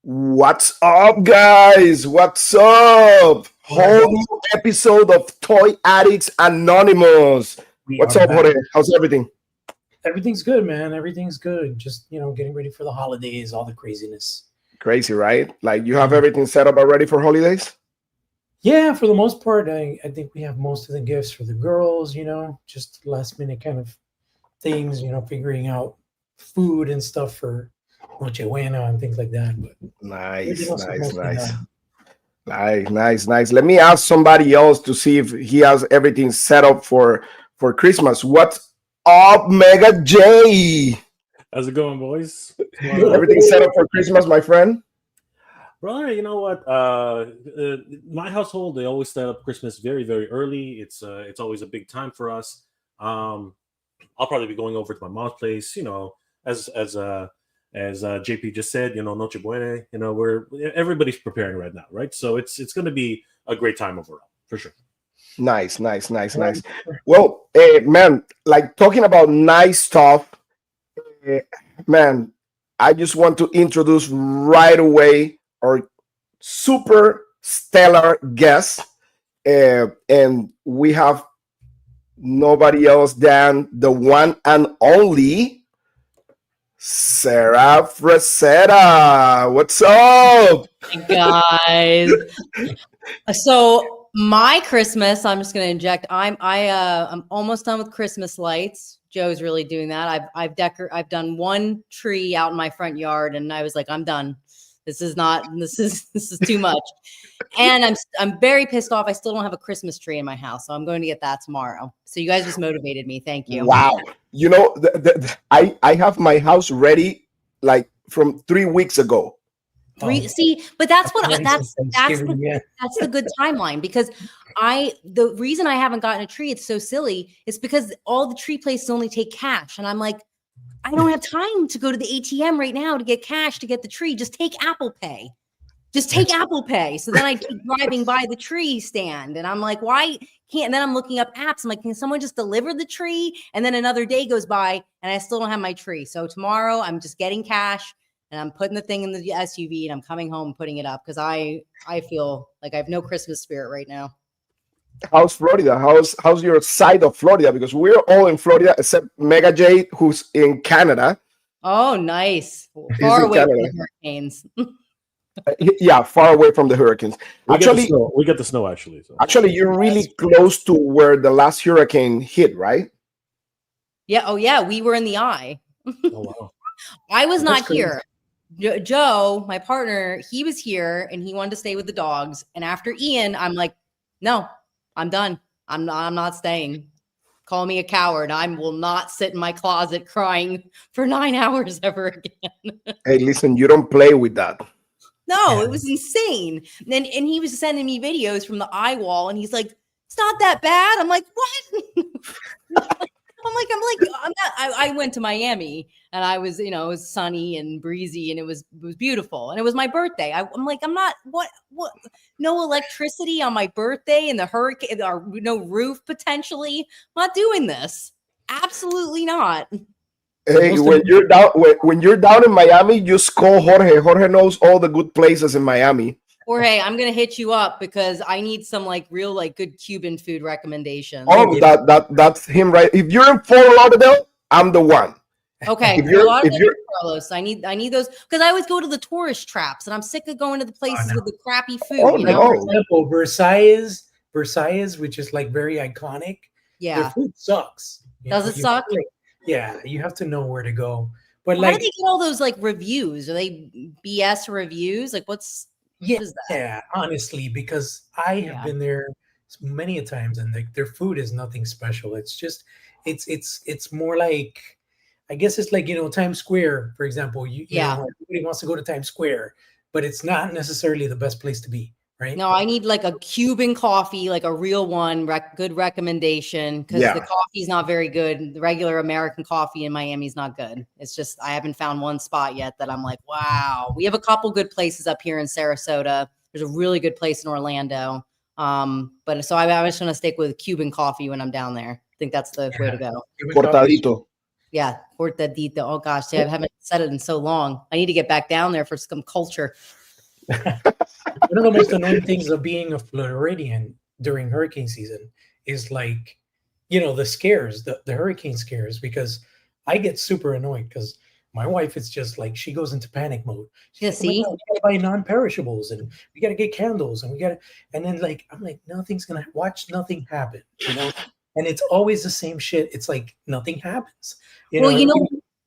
What's up, guys? What's up? Whole new episode of Toy Addicts Anonymous. We What's are up, back. Jorge? How's everything? Everything's good, man. Everything's good. Just, getting ready for the holidays, all the craziness. Crazy, right? Like you have everything set up already for holidays? Yeah, for the most part, I think we have most of the gifts for the girls, just last minute kind of things, figuring out food and stuff for Noche Buena and things like that. But everything Nice, else is nice, mostly nice. done. Nice, nice, nice. Let me ask somebody else to see if he has everything set up for Christmas. What's up, Mega J? How's it going, boys? Everything set up for Christmas, my friend? Right, you know what? My household, they always set up Christmas very, very early. It's always a big time for us. I'll probably be going over to my mom's place. As JP just said, Noche Buena. Everybody's preparing right now, right? So it's going to be a great time overall, for sure. Nice, nice, nice, nice. Well, man, like talking about nice stuff, man, I just want to introduce right away our super stellar guest. And we have nobody else than the one and only Sara Frazetta. What's up? Guys. So my Christmas, I'm just going to inject. I'm almost done with Christmas lights. Joe's really doing that. I've done one tree out in my front yard, and I was like, I'm done. This is too much. And I'm very pissed off. I still don't have a Christmas tree in my house, so I'm going to get that tomorrow. So you guys just motivated me. Thank you. Wow. I have my house ready like from 3 weeks ago. See, but that's the good timeline, because the reason I haven't gotten a tree, it's so silly, is because all the tree places only take cash, and I'm like, I don't have time to go to the ATM right now to get cash to get the tree. Just take Apple Pay. Apple Pay. So then I keep driving by the tree stand, and I'm like, why can't? And then I'm looking up apps. I'm like, can someone just deliver the tree? And then another day goes by, and I still don't have my tree. So tomorrow I'm just getting cash, and I'm putting the thing in the SUV, and I'm coming home and putting it up, because I feel like I have no Christmas spirit right now. How's Florida? How's your side of Florida? Because we're all in Florida except Mega J, who's in Canada. Oh, nice. Far away from the hurricanes. Yeah, far away from the hurricanes. We get the snow actually. So. Actually, you're really close to where the last hurricane hit, right? Yeah. Oh, yeah. We were in the eye. Oh, wow. I was not here. Joe, my partner, he was here, and he wanted to stay with the dogs. And after Ian, I'm like, no, I'm done. I'm not staying. Call me a coward. I will not sit in my closet crying for 9 hours ever again. Hey, listen, you don't play with that. No, it was insane. And he was sending me videos from the eye wall, and he's like, it's not that bad. I'm like, what? I went to Miami, and I was, it was sunny and breezy, and it was beautiful. And it was my birthday. I'm like, I'm not, what, no electricity on my birthday, and the hurricane, or no roof potentially. I'm not doing this. Absolutely not. Hey, when you're down in Miami, just call Jorge. Jorge knows all the good places in Miami. Jorge, I'm gonna hit you up because I need some real good Cuban food recommendations. Oh, that's him, right? If you're in Fort Lauderdale, I'm the one. Okay, if you're Carlos, I need those, because I always go to the tourist traps, and I'm sick of going to the places with the crappy food. Oh, For example, Versailles, which is very iconic. Yeah, the food sucks. Does it suck? Yeah, you have to know where to go. But how do they get all those reviews? Are they BS reviews? What is that? Yeah, honestly, because I have been there many a times, and their food is nothing special. It's just it's more like, I guess it's Times Square, for example. You know, everybody wants to go to Times Square, but it's not necessarily the best place to be. Right? No, I need a Cuban coffee, a real one, good recommendation, because the coffee is not very good. The regular American coffee in Miami is not good. It's just, I haven't found one spot yet that I'm like, wow. We have a couple good places up here in Sarasota. There's a really good place in Orlando. But so I'm just going to stick with Cuban coffee when I'm down there. I think that's the way to go. Cortadito. Yeah, cortadito. Oh gosh, see, I haven't said it in so long. I need to get back down there for some culture. One of the most annoying things of being a Floridian during hurricane season is like, the scares, the hurricane scares, because I get super annoyed because my wife is just like, she goes into panic mode. She's Yeah, like, oh my see? God, we gotta buy non-perishables and we gotta get candles and and then like, I'm like, nothing's gonna watch nothing happen, And it's always the same shit. It's like nothing happens. Well,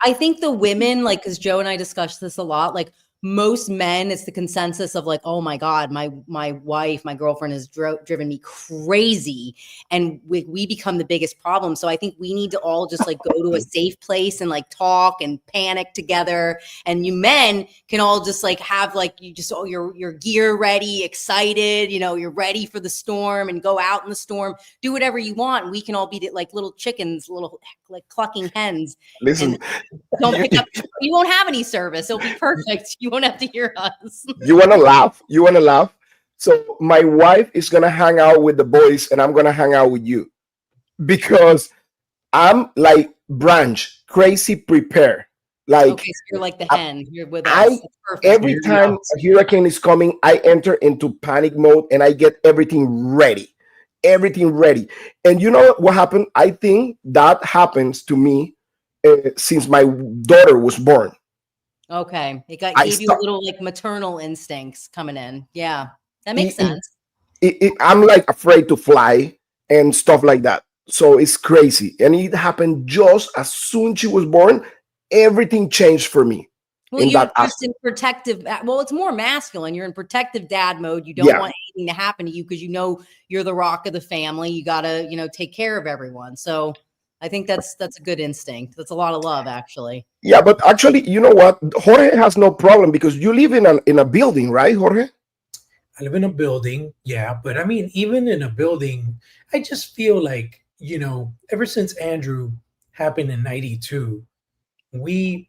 I think the women, like, because Joe and I discussed this a lot, like most men, it's the consensus of like, oh my God, my wife, my girlfriend has driven me crazy. And we become the biggest problem. So I think we need to all just like go to a safe place and like talk and panic together. And you men can all just like have like, you just, your gear ready, excited, you're ready for the storm and go out in the storm, do whatever you want. We can all be like little chickens, little like clucking hens. Listen, Don't pick up. You won't have any service. It'll be perfect. You won't have to hear us. you want to laugh? You want to laugh? So my wife is gonna hang out with the boys, and I'm gonna hang out with you because I'm like branch crazy prepare. Like Okay, so you're like the hen. You're with us. It's perfect. Every time a hurricane is coming, I enter into panic mode and I get everything ready. Everything ready. And you know what happened? I think that happens to me since my daughter was born. Okay, gave you a little like maternal instincts coming in. Yeah, that makes sense. I'm like afraid to fly and stuff like that. So it's crazy. And it happened just as soon as she was born. Everything changed for me. Well, you're just in protective. Well, it's more masculine. You're in protective dad mode. You don't want anything to happen to you because you're the rock of the family. You gotta take care of everyone. So I think that's a good instinct. That's a lot of love, actually. Yeah, but actually, you know what? Jorge has no problem because you live in a building, right, Jorge? I live in a building, yeah, but I mean, even in a building, I just feel like, ever since Andrew happened in 92, we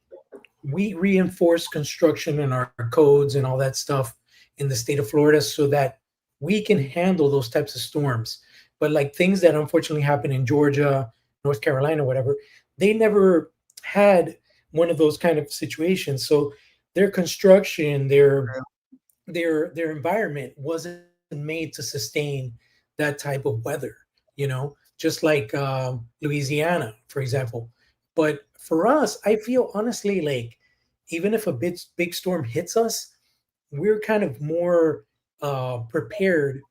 reinforced construction in our codes and all that stuff in the state of Florida so that we can handle those types of storms. But like things that unfortunately happen in Georgia, North Carolina, whatever, they never had one of those kind of situations. So their construction, their environment wasn't made to sustain that type of weather, just like Louisiana, for example. But for us, I feel honestly like even if a big storm hits us, we're kind of more prepared,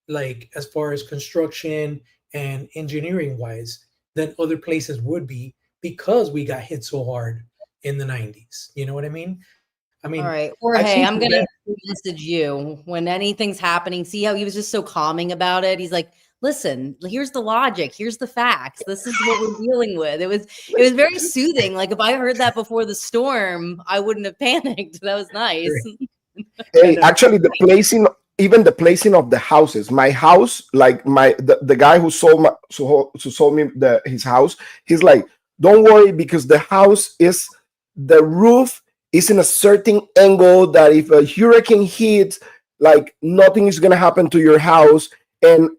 like as far as construction and engineering wise, than other places would be because we got hit so hard in the 90s. You know what I mean? All right, Jorge, I'm going to message you when anything's happening. See how he was just so calming about it? He's like, listen, here's the logic. Here's the facts. This is what we're dealing with. It was very soothing. Like if I heard that before the storm, I wouldn't have panicked. That was nice. Hey, actually, the placing of the houses. My house, like the guy who sold me his house, he's like, don't worry because the roof is in a certain angle that if a hurricane hits, like nothing is gonna happen to your house. And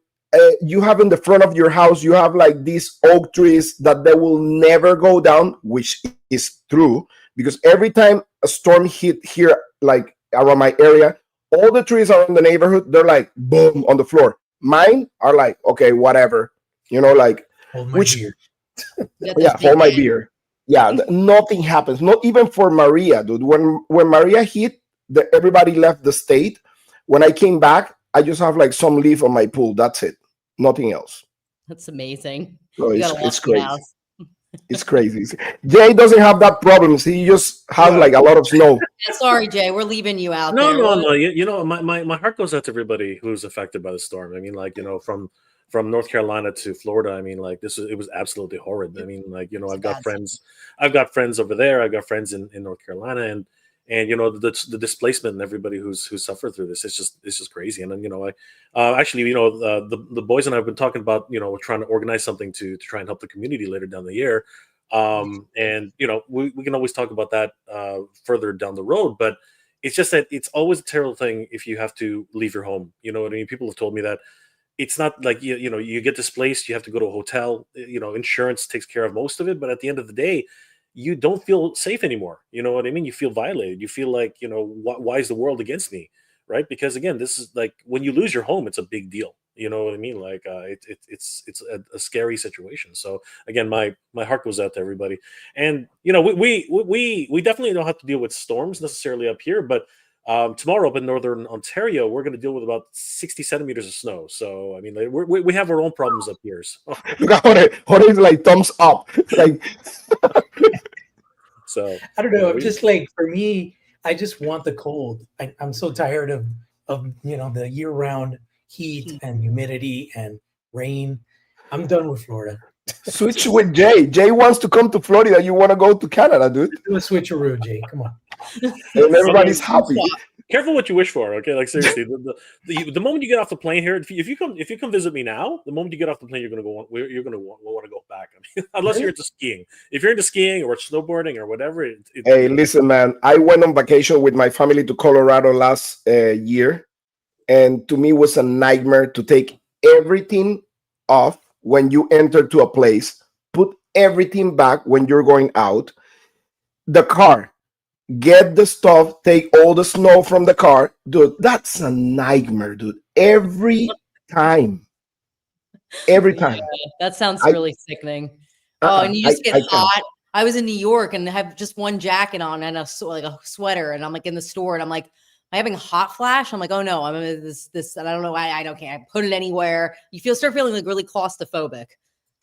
you have in the front of your house, you have like these oak trees that they will never go down, which is true because every time a storm hit here, like around my area, all the trees around the neighborhood, they're like boom on the floor. Mine are like, okay, whatever, like hold my beer. Hold my beer. Yeah, nothing happens. Not even for Maria, dude. When Maria hit, everybody left the state. When I came back, I just have like some leaf on my pool. That's it. Nothing else. That's amazing. So it's crazy. It's crazy. Jay doesn't have that problem. He just has like a lot of snow. Yeah, sorry, Jay. We're leaving you out. No. My heart goes out to everybody who's affected by the storm. I mean, like, from North Carolina to Florida. I mean, like it was absolutely horrid. I mean, like, I've got friends over there. I've got friends in North Carolina and the displacement and everybody who's suffered through this. It's just craally. And then, the boys and I have been talking about, we're trying to organize something to try and help the community later down the year. And, we can always talk about that further down the road, but it's just that it's always a terrible thing if you have to leave your home. You know what I mean? People have told me that, it's not like you get displaced, you have to go to a hotel. Insurance takes care of most of it, but at the end of the day, you don't feel safe anymore. You know what I mean? You feel violated. You feel like, why is the world against me, right? Because again, this is like when you lose your home, it's a big deal. You know what I mean? Like it's a scary situation. So again, my heart goes out to everybody. And we definitely don't have to deal with storms necessarily up here, but tomorrow up in northern Ontario, we're going to deal with about 60 centimeters of snow. So I mean, like, we have our own problems up here. So. Look at Jorge is like thumbs up. Like, so I don't know. I'm just like, for me, I just want the cold. I'm so tired of the year round heat and humidity and rain. I'm done with Florida. Switch with Jay. Jay wants to come to Florida. You want to go to Canada, dude? Do a switcheroo, Jay. Come on. And everybody's happy. Careful what you wish for, okay? Like seriously, the moment you get off the plane here, if you come visit me now, the moment you get off the plane, you're gonna want to go back. I mean, unless you're into skiing. If you're into skiing or snowboarding or whatever, hey, listen, man. I went on vacation with my family to Colorado last year, and to me, it was a nightmare to take everything off when you enter to a place. Put everything back when you're going out. The car. Get the stuff, take all the snow from the car. Dude, that's a nightmare, dude. Every time. Every time. Yeah, that sounds really sickening. And you just get hot. I was in New York and have just one jacket on and a sweater, and I'm like in the store and I'm like, am I having a hot flash? I'm like, oh no, I'm in this, and I don't know why I don't care. I put it anywhere. You start feeling like really claustrophobic.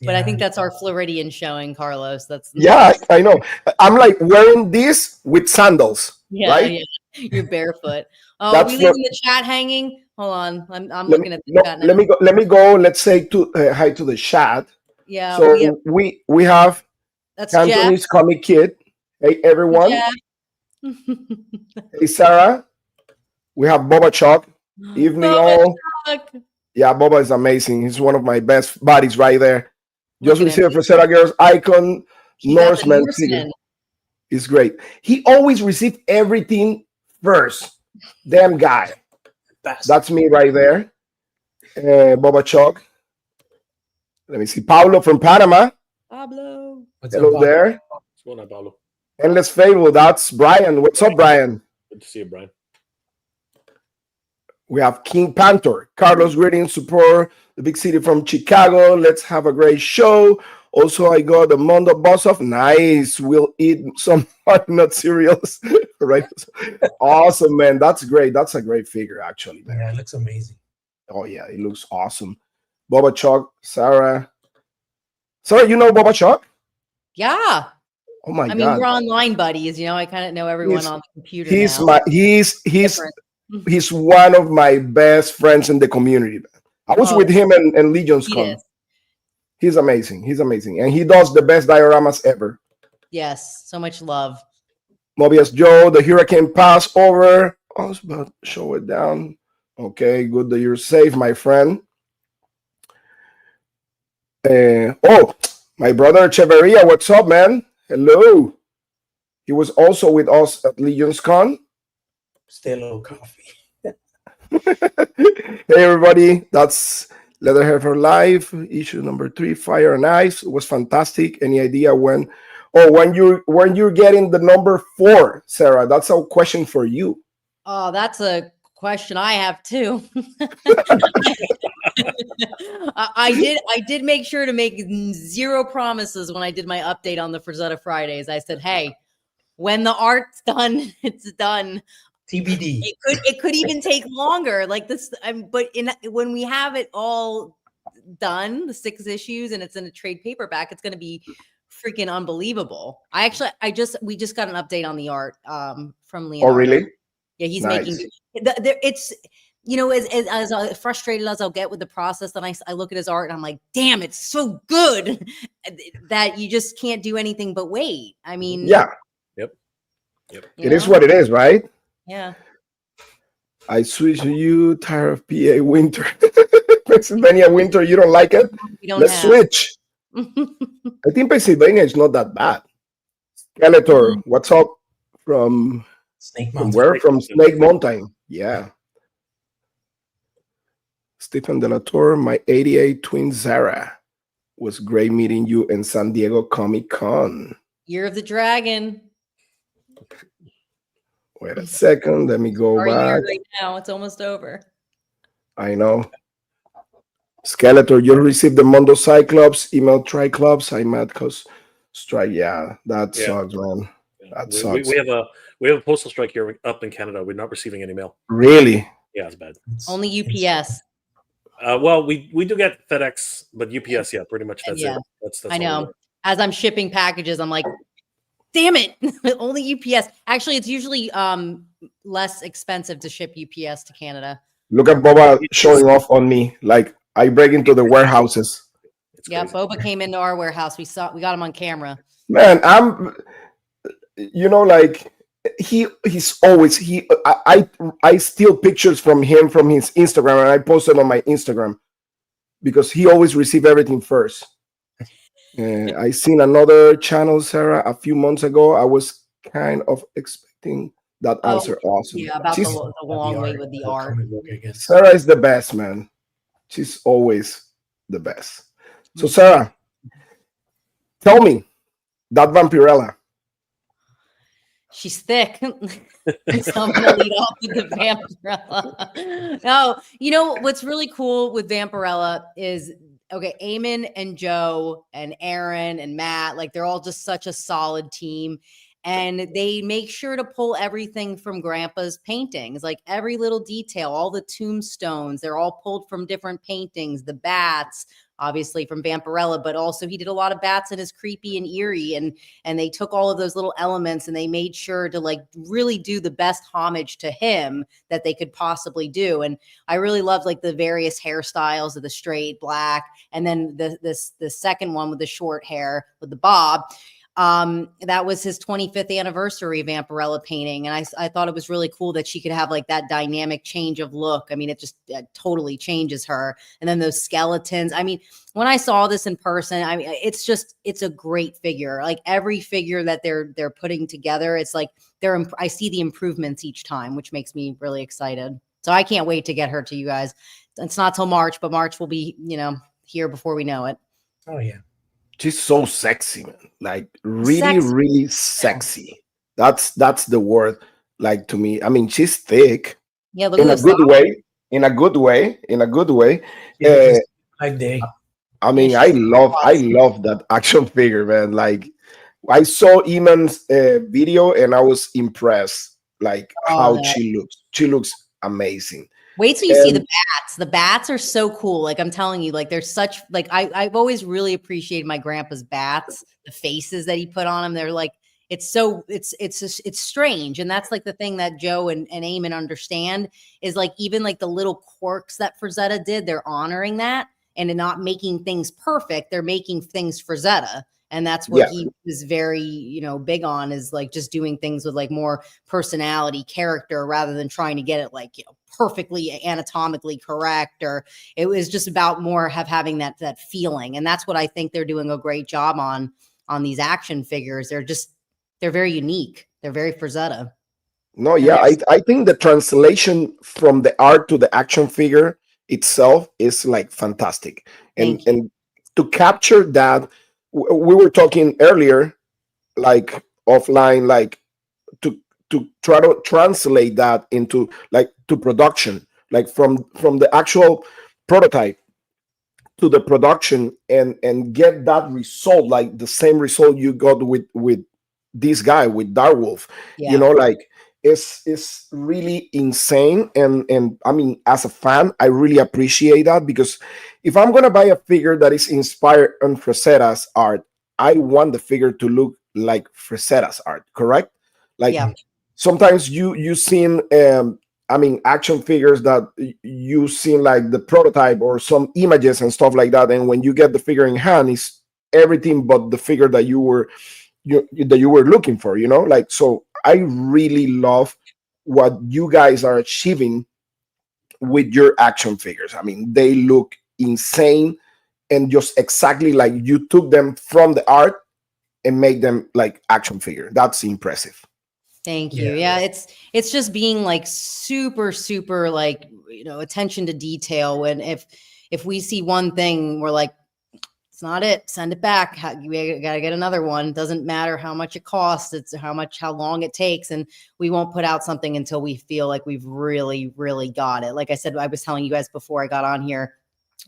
But I think that's our Floridian showing, Carlos. I know. I'm like wearing this with sandals. Yeah, right? Yeah. You're barefoot. Oh, we leaving the chat hanging? Hold on. I'm looking at the chat now. Let me go. Let's say hi to the chat. Yeah. So we have that's Cantonese Comic Kid. Hey everyone. Hey Sarah. We have Boba Chuck. Evening all. Yeah, Boba is amazing. He's one of my best buddies right there. Just received Frazetta Girls icon Norseman figure. It's great. He always received everything first. Damn guy. That's me right there. Boba Chuck. Let me see. Pablo from Panama. Pablo. Hello there. What's going on, Pablo? Endless Fable. That's Brian. What's up, Brian? Good to see you, Brian. We have King Panther. Carlos, greetings, support the big city from Chicago. Let's have a great show. Also, I got the Mondo Boss Off. Nice. We'll eat some hard nut cereals. Right? Awesome, man. That's great. That's a great figure, actually, man. Yeah, it looks amazing. Oh, yeah. It looks awesome. Boba Chuck, Sarah. Sarah, you know Boba Chuck? Yeah. Oh, my God. I mean, we're online buddies. I kind of know everyone on the computer He's one of my best friends in the community. I was with him and Legion's Con. He's amazing. He's amazing. And he does the best dioramas ever. Yes. So much love. Mobius Joe, the Hurricane Pass over. I was about to show it down. Okay, good that you're safe, my friend. My brother Cheveria, what's up, man? Hello. He was also with us at Legion's Con. Stay a little coffee. Hey everybody, that's Leatherhead for Life, issue number 3, Fire and Ice. It was fantastic. Any idea when you're getting the number 4, Sarah? That's a question for you. Oh, that's a question I have too. I did make sure to make 0 promises when I did my update on the Frazetta Fridays. I said, hey, when the art's done, it's done. TBD. It could even take longer, like this. But when we have it all done, the 6 issues, and it's in a trade paperback, it's going to be freaking unbelievable. We just got an update on the art from Leonardo. Oh, really? Yeah, he's making it's as frustrated as I'll get with the process. Then I look at his art and I'm like, damn, it's so good that you just can't do anything but wait. I mean, yeah, yep. It is what it is, right? Yeah. I switch to you, tired of PA winter. Pennsylvania winter, you don't like it? Let's switch. I think Pennsylvania is not that bad. Skeletor, what's up from Snake Mountain? From where? From Snake Mountain. Yeah. Stephen De La Torre, my 88 twin Zara. Was great meeting you in San Diego Comic Con. Year of the Dragon. Wait a second. Let me go Our back. year right now. It's almost over. I know. Skeletor, you received the Mondo Cyclops email Triclops. I mad because strike. Yeah, that sucks, man. That sucks. We have a postal strike here up in Canada. We're not receiving any mail. Really? Yeah, it's bad. Only UPS. Well, we do get FedEx, but UPS, yeah, pretty much that's it. That's I know. As I'm shipping packages, I'm like, damn it, only UPS. Actually, it's usually less expensive to ship UPS to Canada. Look at Boba showing off on me. Like I break into the warehouses. Yeah, Boba came into our warehouse. We got him on camera. Man, I'm, like he's always I steal pictures from him from his Instagram and I post it on my Instagram because he always receive everything first. I seen another channel, Sarah, a few months ago. I was kind of expecting that answer. Awesome. Yeah, about the long way with the art. Sarah is the best, man. She's always the best. So Sarah, tell me that Vampirella. She's thick. So I'm gonna lead off with the Vampirella. No, you know what's really cool with Vampirella is Eamon and Joe and Aaron and Matt, like they're all just such a solid team. And they make sure to pull everything from Grandpa's paintings, like every little detail, all the tombstones, they're all pulled from different paintings, the bats, obviously from Vampirella, but also he did a lot of bats in his Creepy and Eerie. And they took all of those little elements and they made sure to like really do the best homage to him that they could possibly do. And I really loved like the various hairstyles of the straight black. And then the second one with the short hair with the bob. That was his 25th anniversary Vampirella painting. And I thought it was really cool that she could have like that dynamic change of look. I mean, it just totally changes her. And then those skeletons. I mean, when I saw this in person, I mean, it's a great figure. Like every figure that they're putting together, it's like I see the improvements each time, which makes me really excited. So I can't wait to get her to you guys. It's not till March, but March will be, here before we know it. Oh yeah. She's so sexy, man. Like really, really sexy. That's the word. Like to me, I mean, she's thick. Yeah, in a good way. In a good way. Yeah, day. I mean, I love that action figure, man. Like I saw Eamon's video and I was impressed. Like how she looks. She looks amazing. Wait till you see the bats. The bats are so cool. Like I'm telling you, like they're such like I've always really appreciated my grandpa's bats. The faces that he put on them, they're like it's strange, and that's like the thing that Joe and Eamon understand is like even like the little quirks that Frazetta did. They're honoring that and not making things perfect. They're making things Frazetta. And that's what he was very, big on is like just doing things with like more personality, character, rather than trying to get it like, perfectly anatomically correct. Or it was just about more having that feeling. And that's what I think they're doing a great job on these action figures. They're very unique. They're very Frazetta. No, yeah, I think the translation from the art to the action figure itself is like fantastic. And to capture that, we were talking earlier, like offline, like to try to translate that into like to production, like from the actual prototype to the production and get that result, like the same result you got with this guy, with Darwolf. Like it's really insane. And I mean, as a fan, I really appreciate that, because if I'm gonna buy a figure that is inspired on Frazetta's art, I want the figure to look like Frazetta's art, correct? Like sometimes you seen action figures that you seen like the prototype or some images and stuff like that, and when you get the figure in hand, it's everything but the figure that you were looking for, like. So I really love what you guys are achieving with your action figures. I mean, they look insane and just exactly like you took them from the art and make them like action figure. That's impressive. Thank you. Yeah, it's just being like super like, attention to detail. When if we see one thing, we're like, it's not it, send it back. We got to get another one. Doesn't matter how much it costs. It's how long it takes. And we won't put out something until we feel like we've really got it. Like I said, I was telling you guys before I got on here,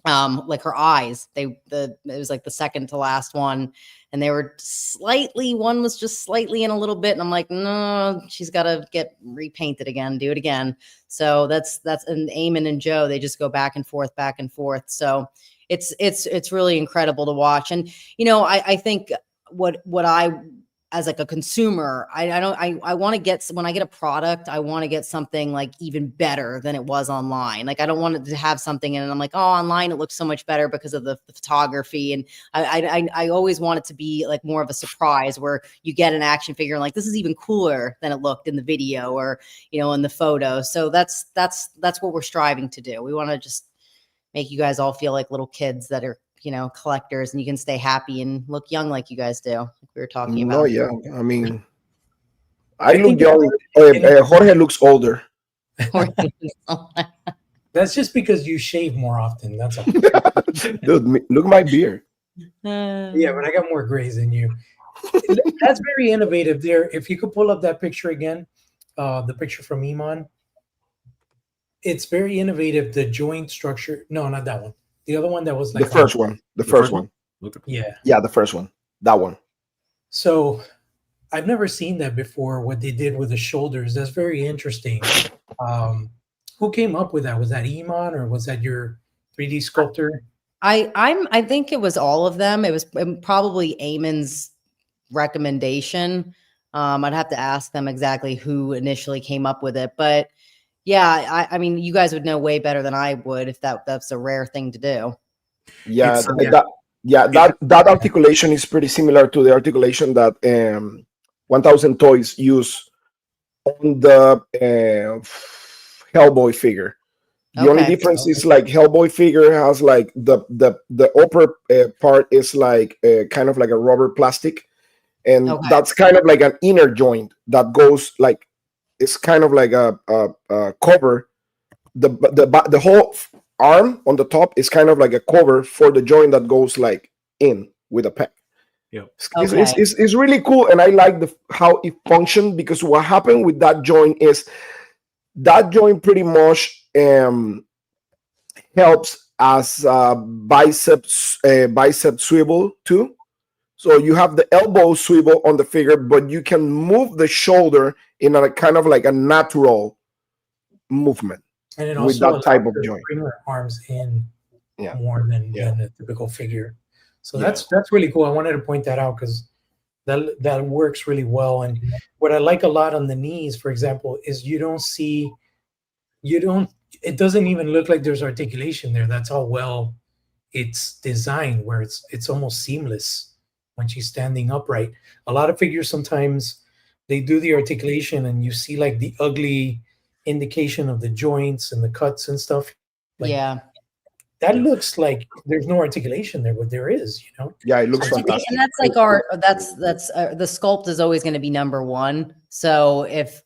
like her eyes, it was like the second to last one, and they were one was just slightly in a little bit, and I'm like, no, she's got to get repainted again, do it again. So that's and Eamon and Joe, they just go back and forth. So it's really incredible to watch. And I think what I, as like a consumer, I want to get, when I get a product, I want to get something like even better than it was online. Like I don't want it to have something and I'm like, oh, online it looks so much better because of the photography. And I always want it to be like more of a surprise where you get an action figure and like, this is even cooler than it looked in the video or, in the photo. So that's what we're striving to do. We want to just make you guys all feel like little kids that are, collectors, and you can stay happy and look young like you guys do. Like we were talking about. Oh yeah, I mean, I look young. Jorge looks older. That's just because you shave more often. That's all. Dude, look at my beard. Yeah, but I got more grays than you. That's very innovative there. If you could pull up that picture again, the picture from Iman. It's very innovative. The joint structure. No, not that one. The other one that was like the first one. The first one. Yeah, the first one. That one. So I've never seen that before. What they did with the shoulders. That's very interesting. Who came up with that? Was that Iman or was that your 3D sculptor? I think it was all of them. It was probably Eamon's recommendation. I'd have to ask them exactly who initially came up with it, but yeah, I mean, you guys would know way better than I would if that's a rare thing to do. Yeah, that articulation is pretty similar to the articulation that 1000 Toys use on the Hellboy figure. The only difference is like Hellboy figure has like the upper part is like kind of like a rubber plastic, and that's kind of like an inner joint that goes like, it's kind of like a cover. The whole arm on the top is kind of like a cover for the joint that goes like in with a peg. Yeah, it's really cool, and I like how it functioned, because what happened with that joint is that joint pretty much helps as bicep swivel too. So you have the elbow swivel on the figure, but you can move the shoulder in a kind of like a natural movement, and it also with that type of joint. Bring your arms in more than a typical figure. So that's really cool. I wanted to point that out because that works really well. And what I like a lot on the knees, for example, is it doesn't even look like there's articulation there. That's how well it's designed, where it's almost seamless when she's standing upright. A lot of figures, sometimes they do the articulation and you see like the ugly indication of the joints and the cuts and stuff. Like, that looks like there's no articulation there, but there is, Yeah, it looks fantastic. And that's like the sculpt is always going to be number one. So if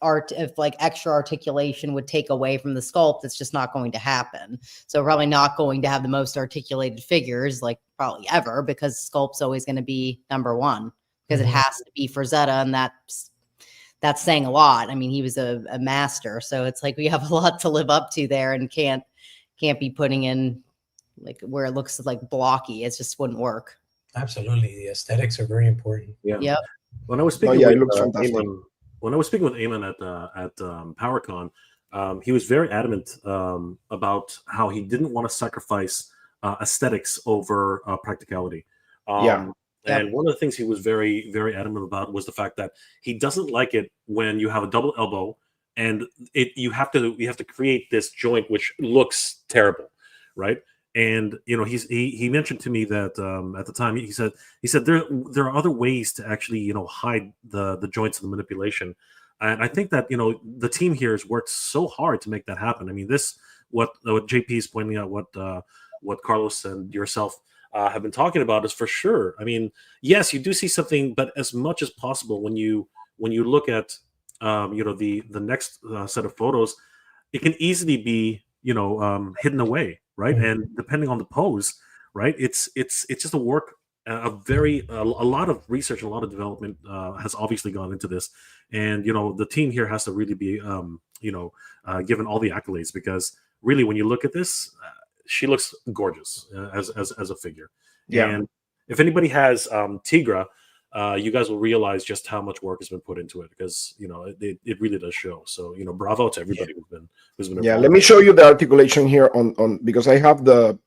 like extra articulation would take away from the sculpt, it's just not going to happen. So probably not going to have the most articulated figures, like probably ever, because sculpt's always going to be number one, because it has to be Frazetta, and that's saying a lot. I mean, he was a master, so it's like we have a lot to live up to there, and can't be putting in like where it looks like blocky. It just wouldn't work. Absolutely, the aesthetics are very important. Yeah. Yep. When I was speaking with Eamon, at PowerCon, he was very adamant about how he didn't want to sacrifice aesthetics over practicality. And one of the things he was very, very adamant about was the fact that he doesn't like it when you have a double elbow and you have to create this joint which looks terrible, right? And he mentioned to me that at the time he said there are other ways to actually hide the joints and the manipulation, and I think that the team here has worked so hard to make that happen. I mean, what JP is pointing out, what Carlos and yourself have been talking about is for sure. I mean, yes, you do see something, but as much as possible when you look at the next set of photos, it can easily be hidden away, right? And depending on the pose, right, it's just a work. A lot of research, a lot of development has obviously gone into this, and the team here has to really be given all the accolades, because really, when you look at this, she looks gorgeous as a figure. Yeah. And if anybody has Tigra, you guys will realize just how much work has been put into it, because it really does show. So bravo to everybody who's been Yeah, involved. let me show you the articulation here on because I have the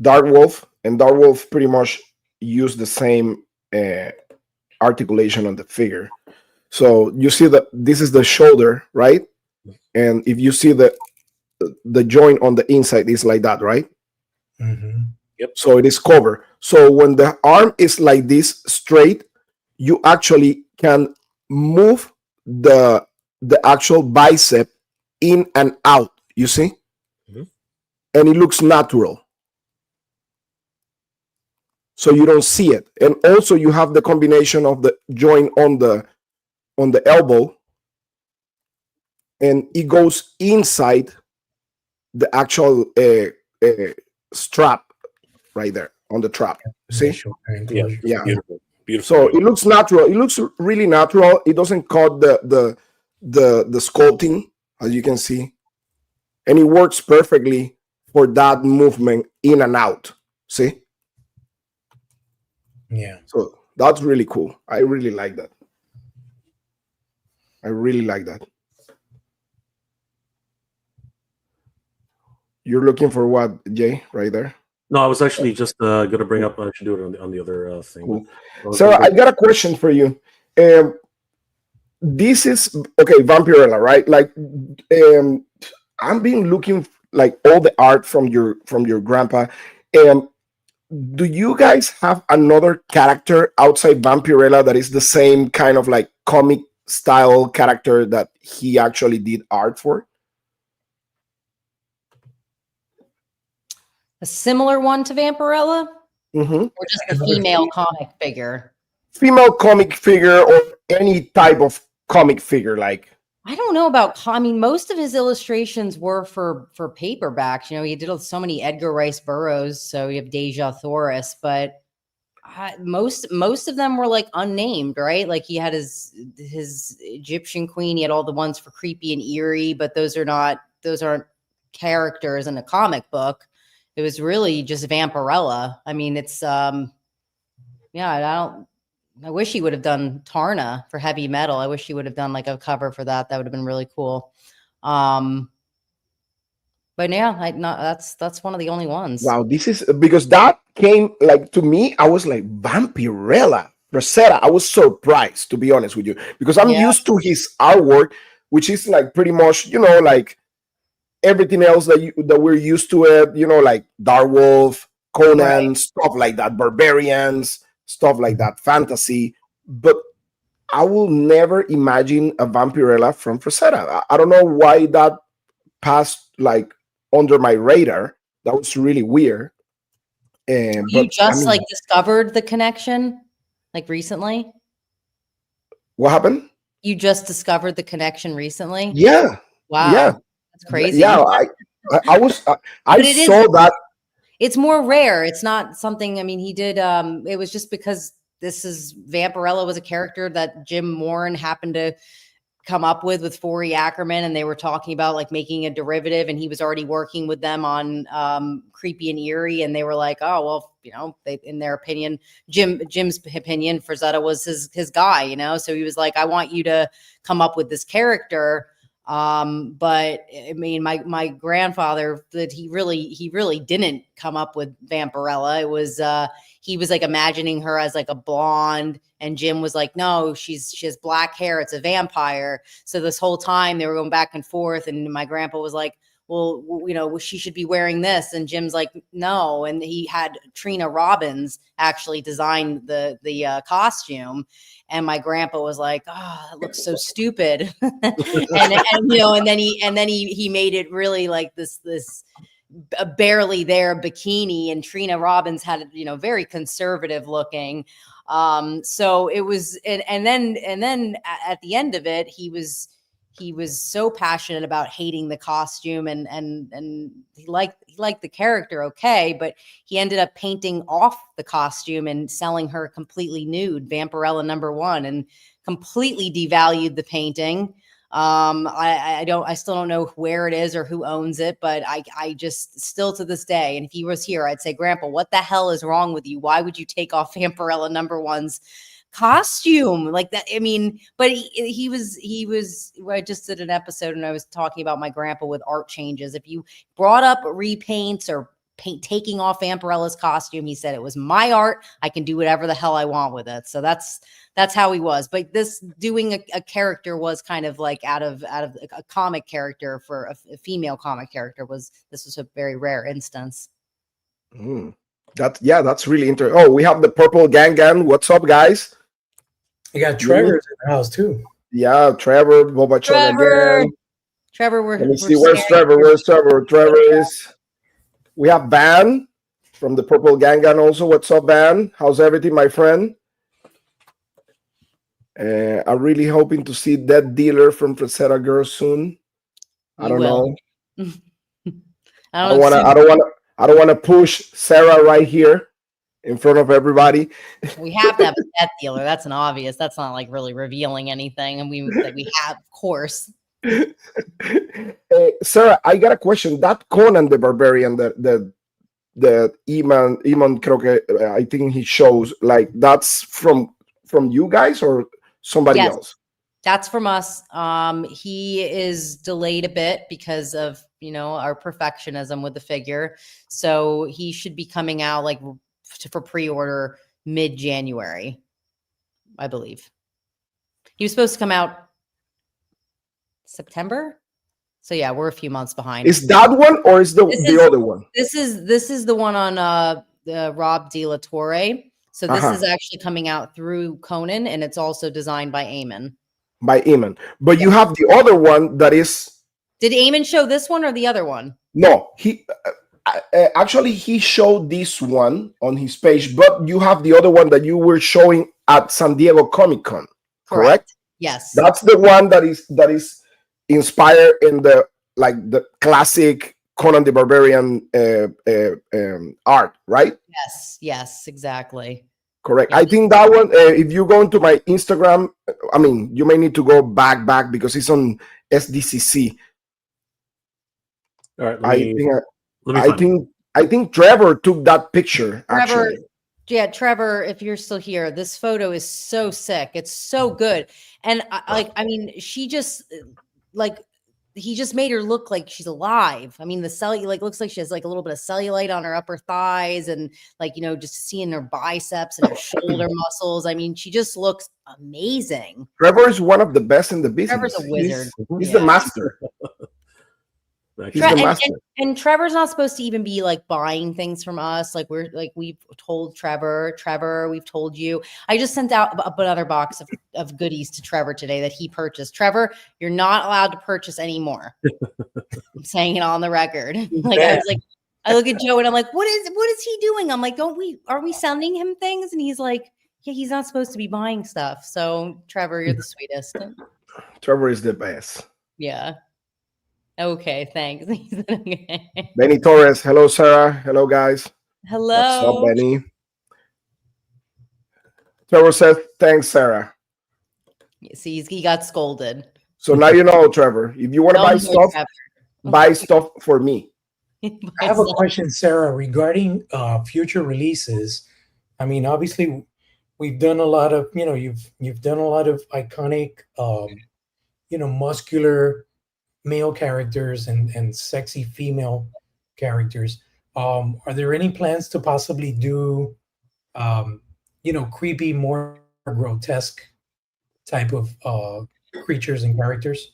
Dark Wolf, and Dark Wolf pretty much use the same articulation on the figure. So you see that this is the shoulder, right? And if you see the joint on the inside is like that, right? Mm-hmm. Yep. So it is covered. So when the arm is like this straight, you actually can move the actual bicep in and out, you see? Mm-hmm. And it looks natural. So you don't see it. And also you have the combination of the joint on the elbow, and it goes inside the actual strap right there on the trap. See? Yeah. Yeah. Beautiful. So it looks natural. It looks really natural. It doesn't cut the sculpting, as you can see, and it works perfectly for that movement in and out. See? Yeah. So that's really cool. I really like that. I really like that. You're looking for what, Jay? Right there. No, I was actually just going to bring up. I should do it on the other thing. Cool. Sarah, I got a question for you. This is okay, Vampirella, right? Like, I've been looking like all the art from your grandpa. Do you guys have another character outside Vampirella that is the same kind of like comic style character that he actually did art for? A similar one to Vampirella? Mm-hmm. Or just a female comic figure? Female comic figure, or any type of comic figure, like. I don't know about. I mean, most of his illustrations were for paperbacks. He did so many Edgar Rice Burroughs, so you have Deja Thoris, but most of them were like unnamed, right? Like he had his Egyptian queen. He had all the ones for Creepy and Eerie, but those aren't characters in a comic book. It was really just Vampirella. I mean, it's I wish he would have done Tarna for heavy metal. I wish he would have done like a cover for that. That would have been really cool. But yeah, that's one of the only ones. Wow, this is because that came like to me. I was like Vampirella Frazetta. I was surprised, to be honest with you, because I'm used to his artwork, which is like pretty much like everything else that we're used to it. Like Dark Wolf, Conan, right, stuff like that, Barbarians, stuff like that, fantasy. But I will never imagine a Vampirella from Frazetta. I don't know why that passed like under my radar. That was really weird. You just like discovered the connection like recently? What happened? You just discovered the connection recently? Yeah. Wow. Yeah. That's crazy. Yeah. I saw that. It's more rare. It's not something, I mean, he did, it was just because Vampirella was a character that Jim Warren happened to come up with Forey Ackerman, and they were talking about like making a derivative, and he was already working with them on Creepy and Eerie, and they were like, oh, well, in their opinion, Jim's opinion, Frazetta was his guy, so he was like, I want you to come up with this character. But I mean, my grandfather, that he really didn't come up with Vampirella. It was, he was like imagining her as like a blonde, and Jim was like, no, she has black hair. It's a vampire. So this whole time they were going back and forth, and my grandpa was like, well, she should be wearing this. And Jim's like, no. And he had Trina Robbins actually design the costume. And my grandpa was like, oh, that looks so stupid. and then he made it really like this barely there bikini, and Trina Robbins had, very conservative looking. So it was, and then at the end of it, he was so passionate about hating the costume, and he liked the character, okay, but he ended up painting off the costume and selling her completely nude, Vampirella #1, and completely devalued the painting. I still don't know where it is or who owns it, but I just still to this day, and if he was here, I'd say, Grandpa, what the hell is wrong with you? Why would you take off Vampirella #1's costume like that? I mean, but he was, I just did an episode and I was talking about my grandpa with art changes. If you brought up repaints or taking off Vampirella's costume, he said, it was my art. I can do whatever the hell I want with it. So that's how he was. But this doing a character was kind of like out of a comic character for a female comic character this was a very rare instance. That's really interesting. Oh, we have the Purple Gang. What's up, guys? You got Trevor's in the house too. Yeah, Trevor, Boba Chog again. Trevor, let me see. Where's Trevor? Where's Trevor? Trevor is. We have Van from the Purple Gang also. What's up, Van? How's everything, my friend? I'm really hoping to see that dealer from Frazetta Girls soon. I don't know. I don't want to push Sarah right here in front of everybody. We have to have a death dealer. That's an obvious. That's not like really revealing anything. And we have, of course. Sarah, I got a question. That Conan the Barbarian, the Iman creo que, I think he shows, like, that's from you guys or somebody else? That's from us. He is delayed a bit because of, our perfectionism with the figure. So he should be coming out like for pre-order mid-January, I believe. He was supposed to come out September. So yeah, we're a few months behind. Is that one or is the other one? This is the one on the Rob De La Torre. So this is actually coming out through Conan, and it's also designed by Eamon. But you have the other one that is. Did Eamon show this one or the other one? No, he actually he showed this one on his page, but you have the other one that you were showing at San Diego Comic-Con, correct? Yes. That's the one that is inspired in the classic Conan the Barbarian art, right? Yes, exactly. Correct. I think that one, if you go into my Instagram, I mean, you may need to go back because it's on SDCC. All right. I think Trevor took that picture. Actually. Yeah, Trevor, if you're still here, this photo is so sick. It's so good. And she just he just made her look like she's alive. I mean, the looks like she has like a little bit of cellulite on her upper thighs and just seeing her biceps and her shoulder muscles. I mean, she just looks amazing. Trevor is one of the best in the business. Trevor's a wizard. He's the master. And Trevor's not supposed to even be like buying things from us. Like we've told Trevor, we've told you. I just sent out another box of goodies to Trevor today that he purchased. Trevor, you're not allowed to purchase anymore. I'm saying it on the record. I look at Joe and I'm like, what is he doing? I'm like, are we sending him things? And he's like, yeah, he's not supposed to be buying stuff. So Trevor, you're the sweetest. Trevor is the best. Yeah. Okay, thanks. Benny Torres. Hello, Sarah. Hello, guys. Hello. What's up, Benny? Trevor says, thanks, Sarah. See, he got scolded. So now you know, Trevor. If you want to buy stuff, buy stuff for me. I have a question, Sarah, regarding future releases. I mean, obviously, we've done a lot of, you've done a lot of iconic, muscular male characters and sexy female characters. Are there any plans to possibly do creepy, more grotesque type of creatures and characters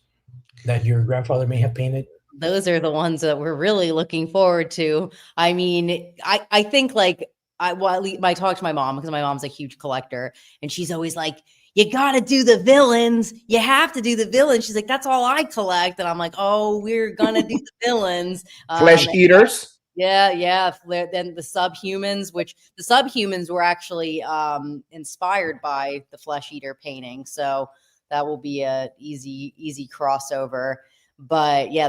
that your grandfather may have painted? Those are the ones that we're really looking forward to. I mean, I think I talk to my mom because my mom's a huge collector, and she's always like, you got to do the villains. You have to do the villains. She's like, that's all I collect. And I'm like, oh, we're going to do the villains. Flesh eaters? Yeah. Then the subhumans, which the subhumans were actually inspired by the Flesh Eater painting. So that will be a easy crossover. But yeah,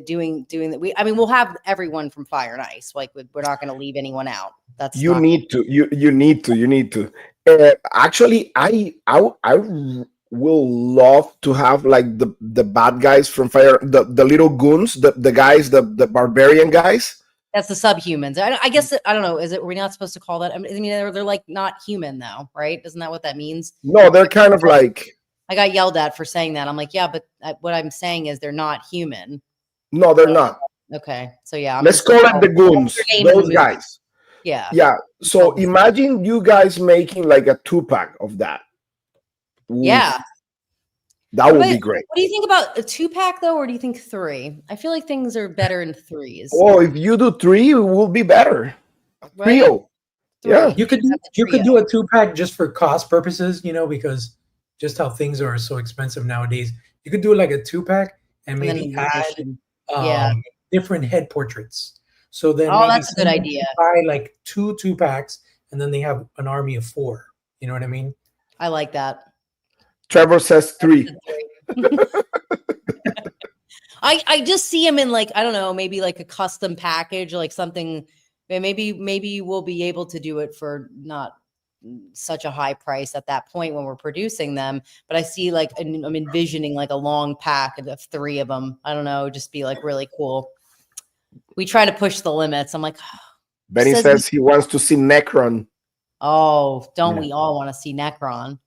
doing that. I mean, we'll have everyone from Fire and Ice. Like we're not going to leave anyone out. That's You not need to. You need to. You need to. Actually, I will love to have like the bad guys from Fire, the little goons, the guys, the barbarian guys. that's the subhumans. I guess I don't know. Are we not supposed to call that? I mean, they're like not human though, right? Isn't that what that means? No, they're kind of like. I got yelled at for saying that. I'm like, yeah, but what I'm saying is they're not human. No, they're not. Okay, so yeah, Let's call it the goons. Those guys. Yeah. Yeah. So imagine you guys making like a 2-pack of that. Oof. Yeah. That would be great. What do you think about a 2-pack though, or do you think 3? I feel like things are better in 3s. Oh, if you do 3, it will be better. Right? Trio. Yeah. You could do a 2-pack just for cost purposes, because just how things are so expensive nowadays. You could do like a 2-pack and maybe add different head portraits. So then that's a good idea. Buy like 2-packs and then they have an army of 4. You know what I mean? I like that. Trevor says 3. I just see him in like, I don't know, maybe like a custom package, like something. Maybe we'll be able to do it for not such a high price at that point when we're producing them. But I see like I'm envisioning like a long pack of 3 of them. I don't know, just be like really cool. We try to push the limits. I'm like, Benny says he wants to see Necron. Oh, don't we all want to see Necron?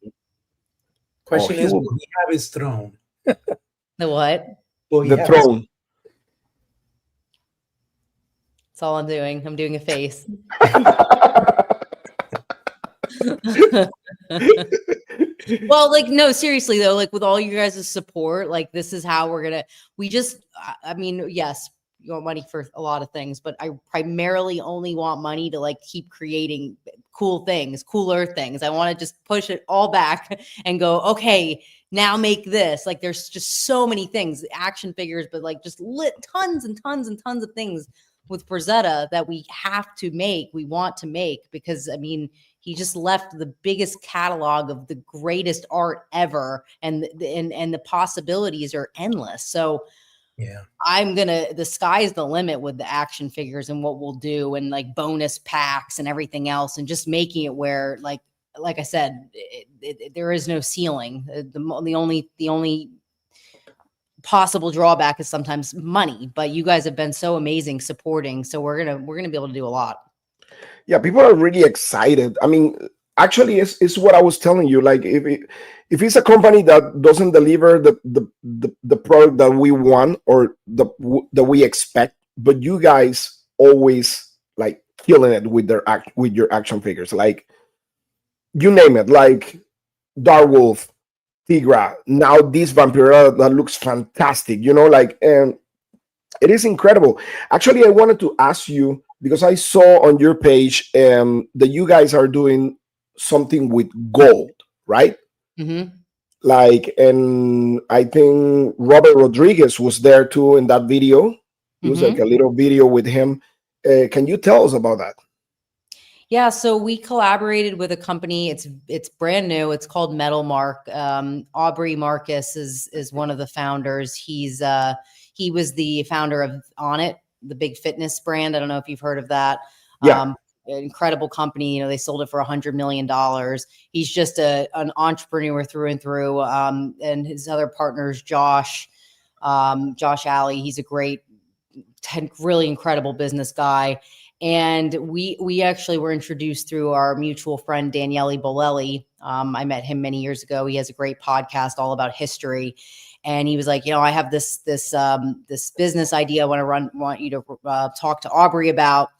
Question is, will he have his throne? The what? The throne. That's all I'm doing. I'm doing a face. Well, like, no, seriously though, like with all you guys' support, like this is how I mean, yes, you want money for a lot of things, but I primarily only want money to like keep creating cooler things. I want to just push it all back and go, okay, now make this. Like there's just so many things, action figures, but like just tons and tons and tons of things with Frazetta that we want to make, because I mean, he just left the biggest catalog of the greatest art ever, and the possibilities are endless. So yeah, the sky's the limit with the action figures and what we'll do, and like bonus packs and everything else, and just making it where like I said, there is no ceiling. The only possible drawback is sometimes money, but you guys have been so amazing supporting, so we're gonna be able to do a lot. Yeah, people are really excited. I mean, actually, it's what I was telling you. Like, if it's a company that doesn't deliver the product that we want or that we expect, but you guys always like killing it with your action figures, like you name it, like Darkwolf, Tigra, now this Vampirella that looks fantastic. Like, and it is incredible. Actually, I wanted to ask you, because I saw on your page that you guys are doing something with gold, right? Mm-hmm. Like, and I think Robert Rodriguez was there too in that video. It was like a little video with him. Can you tell us about that? Yeah, so we collaborated with a company. It's brand new. It's called Metal Mark. Aubrey Marcus is one of the founders. He was the founder of On It, the big fitness brand. I don't know if you've heard of that. Yeah. Incredible company. They sold it for $100 million. He's just an entrepreneur through and through. And his other partners, Josh Alley. He's a great, really incredible business guy. And we actually were introduced through our mutual friend, Daniele Bolelli. I met him many years ago. He has a great podcast all about history. And he was like, I have this business idea I want you to talk to Aubrey about.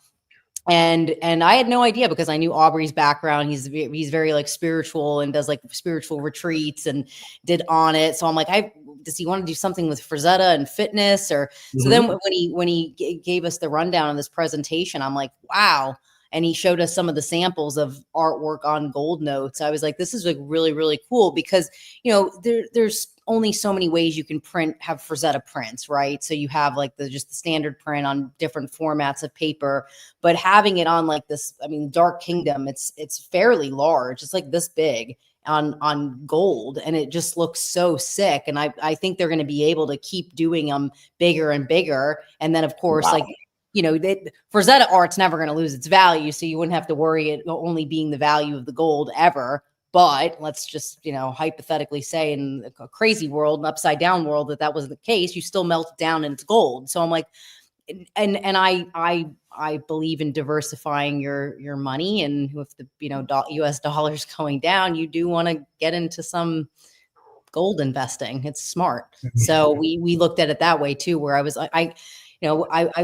And I had no idea, because I knew Aubrey's background. He's very like spiritual and does like spiritual retreats and did On It. So I'm like, does he want to do something with Frazetta and fitness? Or so then when he gave us the rundown of this presentation, I'm like, wow. And he showed us some of the samples of artwork on gold notes. I was like, this is like really, really cool, because, there's only so many ways you can have Frazetta prints, right? So you have like just the standard print on different formats of paper, but having it on like this, I mean, Dark Kingdom, it's fairly large. It's like this big on gold, and it just looks so sick. And I think they're going to be able to keep doing them bigger and bigger. And then of course, like, you know, Frazetta art's never going to lose its value. So you wouldn't have to worry it only being the value of the gold ever. But let's just, you know, hypothetically say in a crazy world, an upside down world, that wasn't the case, you still melt it down and it's gold. So I'm like, and I believe in diversifying your money, and with the, you know, US dollars going down, you do want to get into some gold investing. It's smart. So we looked at it that way too, where I was, I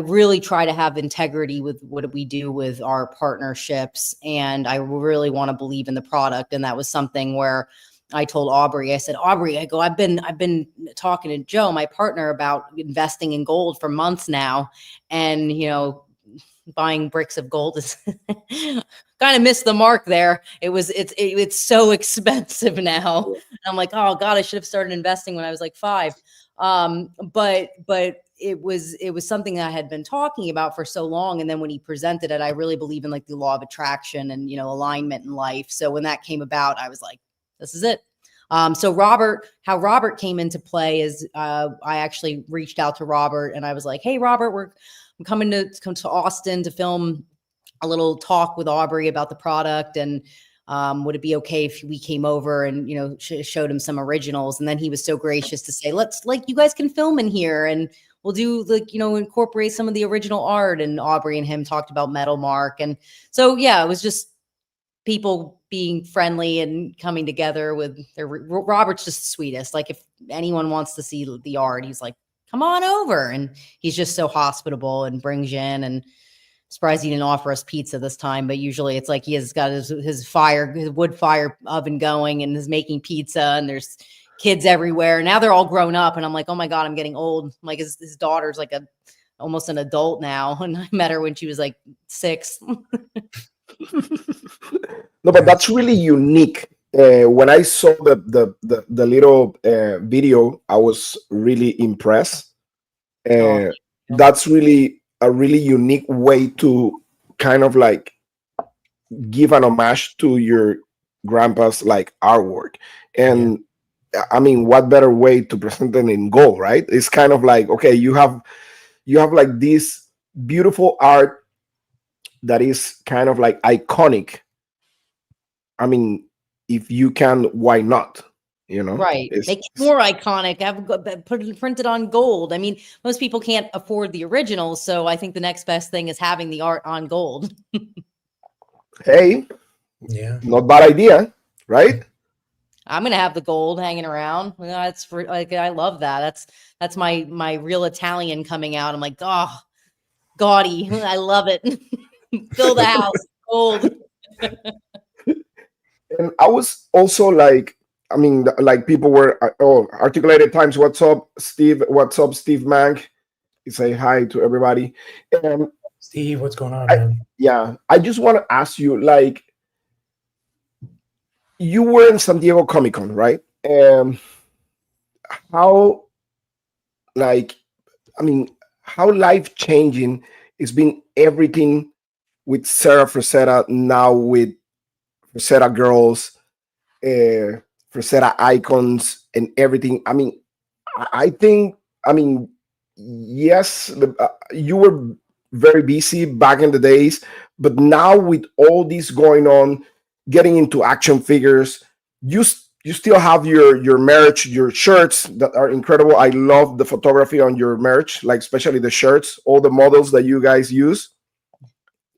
really try to have integrity with what we do with our partnerships, and I really want to believe in the product. And that was something where I told Aubrey, I said, Aubrey, I go, I've been talking to Joe, my partner, about investing in gold for months now. And, you know, buying bricks of gold is kind of missed the mark there. It's so expensive now. And I'm like, oh God, I should have started investing when I was like 5. But it was something that I had been talking about for so long. And then when he presented it, I really believe in like the law of attraction and, you know, alignment in life. So when that came about, I was like, this is it. So how Robert came into play is, I actually reached out to Robert and I was like, hey, Robert, I'm coming to Austin to film a little talk with Aubrey about the product. And would it be okay if we came over and, you know, showed him some originals? And then he was so gracious to say, let's, like, you guys can film in here and we'll do, like, you know, incorporate some of the original art. And Aubrey and him talked about Metal Mark. And so, yeah, it was just people being friendly and coming together with Robert's just the sweetest. Like, if anyone wants to see the art, he's like, come on over. And he's just so hospitable and brings you in. And surprised he didn't offer us pizza this time, but usually it's like he has got his wood fire oven going and is making pizza, and there's kids everywhere. Now they're all grown up, and I'm like, oh my God, I'm getting old. I'm like, his daughter's like almost an adult now, and I met her when she was like 6. No, but that's really unique. When I saw the little video, I was really impressed. That's really a really unique way to kind of like give an homage to your grandpa's like artwork. And I mean, what better way to present it in gold, right? It's kind of like, okay, you have like this beautiful art that is kind of like iconic. I mean, if you can, why not? You know, right? Make it more iconic. Put it printed on gold. I mean, most people can't afford the originals, so I think the next best thing is having the art on gold. Hey, yeah, not bad idea, right? I'm gonna have the gold hanging around. That's for, like, I love that. That's my real Italian coming out. I'm like, oh, gaudy. I love it. Fill the house gold. And I was also like, I mean, like people were, articulated times. What's up, Steve? What's up, Steve Mank? You say hi to everybody. And Steve, what's going on, man? Yeah, I just want to ask you, like, you were in San Diego Comic Con, right? How, like, I mean, how life changing it's been everything with Sara Frazetta now with Frazetta Girls, Frazetta Icons, and everything. I mean, I think, I mean, yes, you were very busy back in the days, but now with all this going on, getting into action figures, you still have your merch, your shirts that are incredible. I love the photography on your merch, like especially the shirts, all the models that you guys use.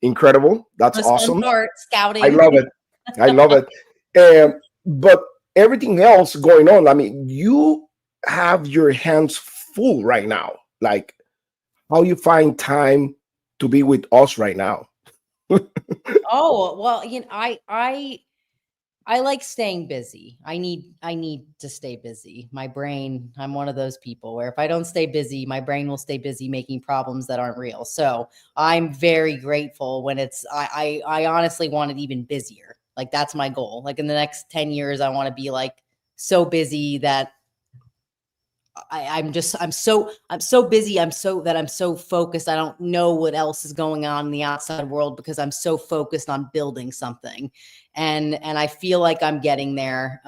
Incredible. That's awesome. Scouting. I love it. I love it. But everything else going on, I mean, you have your hands full right now. Like, how you find time to be with us right now? Oh, well, you know, I like staying busy. I need to stay busy. My brain, I'm one of those people where if I don't stay busy, my brain will stay busy making problems that aren't real. So I'm very grateful when I honestly want it even busier. Like, that's my goal. Like, in the next 10 years, I want to be like so busy that I'm so busy. I'm so focused. I don't know what else is going on in the outside world because I'm so focused on building something. And I feel like I'm getting there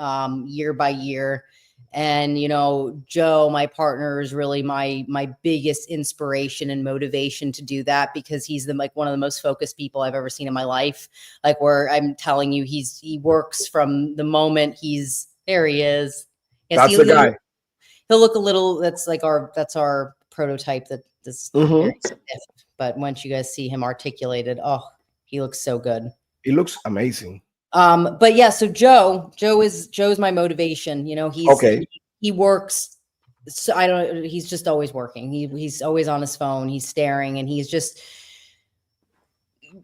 year by year. And, you know, Joe, my partner, is really my biggest inspiration and motivation to do that, because he's one of the most focused people I've ever seen in my life. Like, where I'm telling you, he works from the moment there he is. Yes, That's the guy. He'll look a little, that's our prototype that is very stiff. But once you guys see him articulated, oh, he looks so good. He looks amazing. But yeah, so Joe's my motivation. You know, he works. So he's just always working. He's always on his phone. He's staring, and he's just,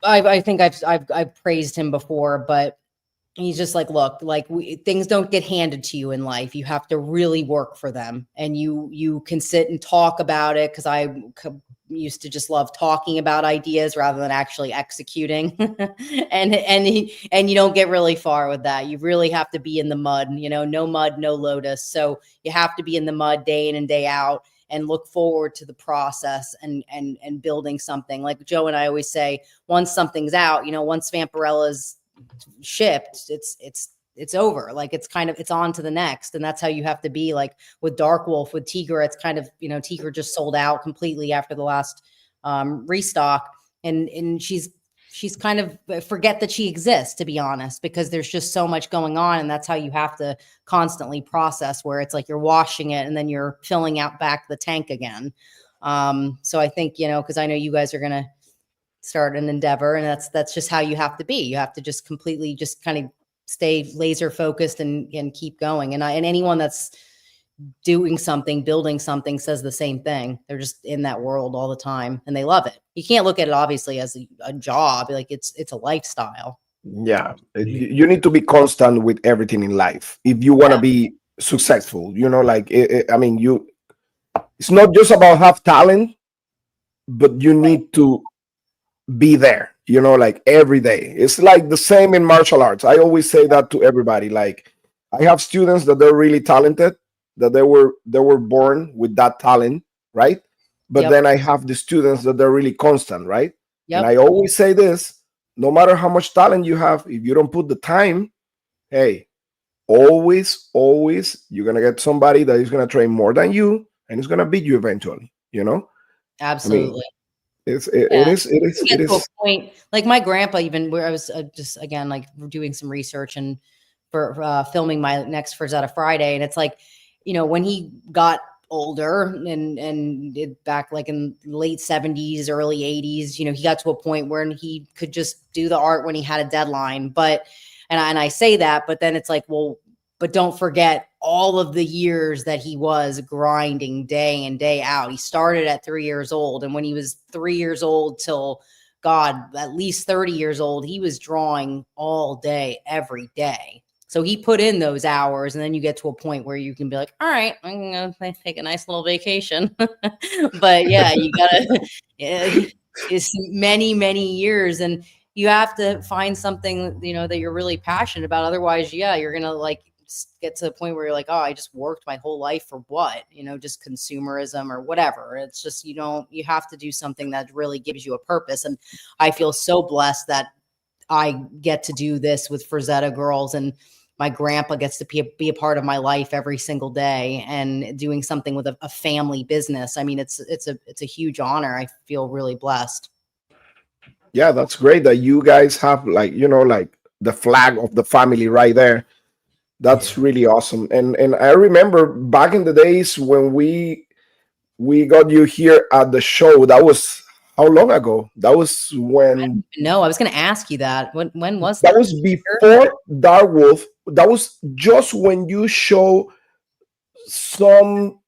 I think I've praised him before, but he's just like, look, like things don't get handed to you in life. You have to really work for them, and you can sit and talk about it. Cause I used to just love talking about ideas rather than actually executing. and you don't get really far with that. You really have to be in the mud, you know, no mud, no lotus. So you have to be in the mud day in and day out and look forward to the process and building something. Like Joe and I always say, once something's out, you know, once Vampirella's shipped, it's over. Like it's on to the next. And that's how you have to be. Like with Dark Wolf, with Tigra, it's kind of, you know, Tigra just sold out completely after the last restock. And she's kind of forget that she exists, to be honest, because there's just so much going on. And that's how you have to constantly process, where it's like you're washing it and then you're filling out back the tank again. So I think, you know, because I know you guys are going to start an endeavor, and that's just how you have to be. You have to just completely just kind of stay laser focused and keep going. And anyone that's doing something, building something, says the same thing. They're just in that world all the time and they love it. You can't look at it obviously as a job. Like it's a lifestyle. Yeah. You need to be constant with everything in life if you want to be successful, you know, like I mean, it's not just about have talent, but you need to be there, you know, like every day. It's like the same in martial arts. I always say that to everybody. Like I have students that they're really talented, that they were born with that talent, right? But then I have the students that they're really constant, right? And I always say this: no matter how much talent you have, if you don't put the time, hey, always you're gonna get somebody that is gonna train more than you and is gonna beat you eventually, you know. Absolutely. I mean, it is to a point. Like my grandpa, even where I was just again like doing some research and for filming my next Frazetta Friday, and it's like, you know, when he got older and back like in late 70s, early 80s, you know, he got to a point where he could just do the art when he had a deadline. But and I say that, but then it's like, well, but don't forget all of the years that he was grinding day in, day out. He started at 3 years old. And when he was 3 years old till, God, at least 30 years old, he was drawing all day, every day. So he put in those hours. And then you get to a point where you can be like, all right, I'm going to take a nice little vacation. But yeah, you got to, it's many, many years. And you have to find something, you know, that you're really passionate about. Otherwise, yeah, you're going to like, get to the point where you're like, oh, I just worked my whole life for what, you know, just consumerism or whatever. It's just, you have to do something that really gives you a purpose. And I feel so blessed that I get to do this with Frazetta Girls, and my grandpa gets to be a part of my life every single day, and doing something with a family business. I mean, it's a huge honor. I feel really blessed. Yeah, that's great that you guys have, like, you know, like the flag of the family right there. That's really awesome. And I remember back in the days when we got you here at the show. That was how long ago? That was when. No, I was going to ask you that. When was that? That was before Dark Wolf. That was just when you show some,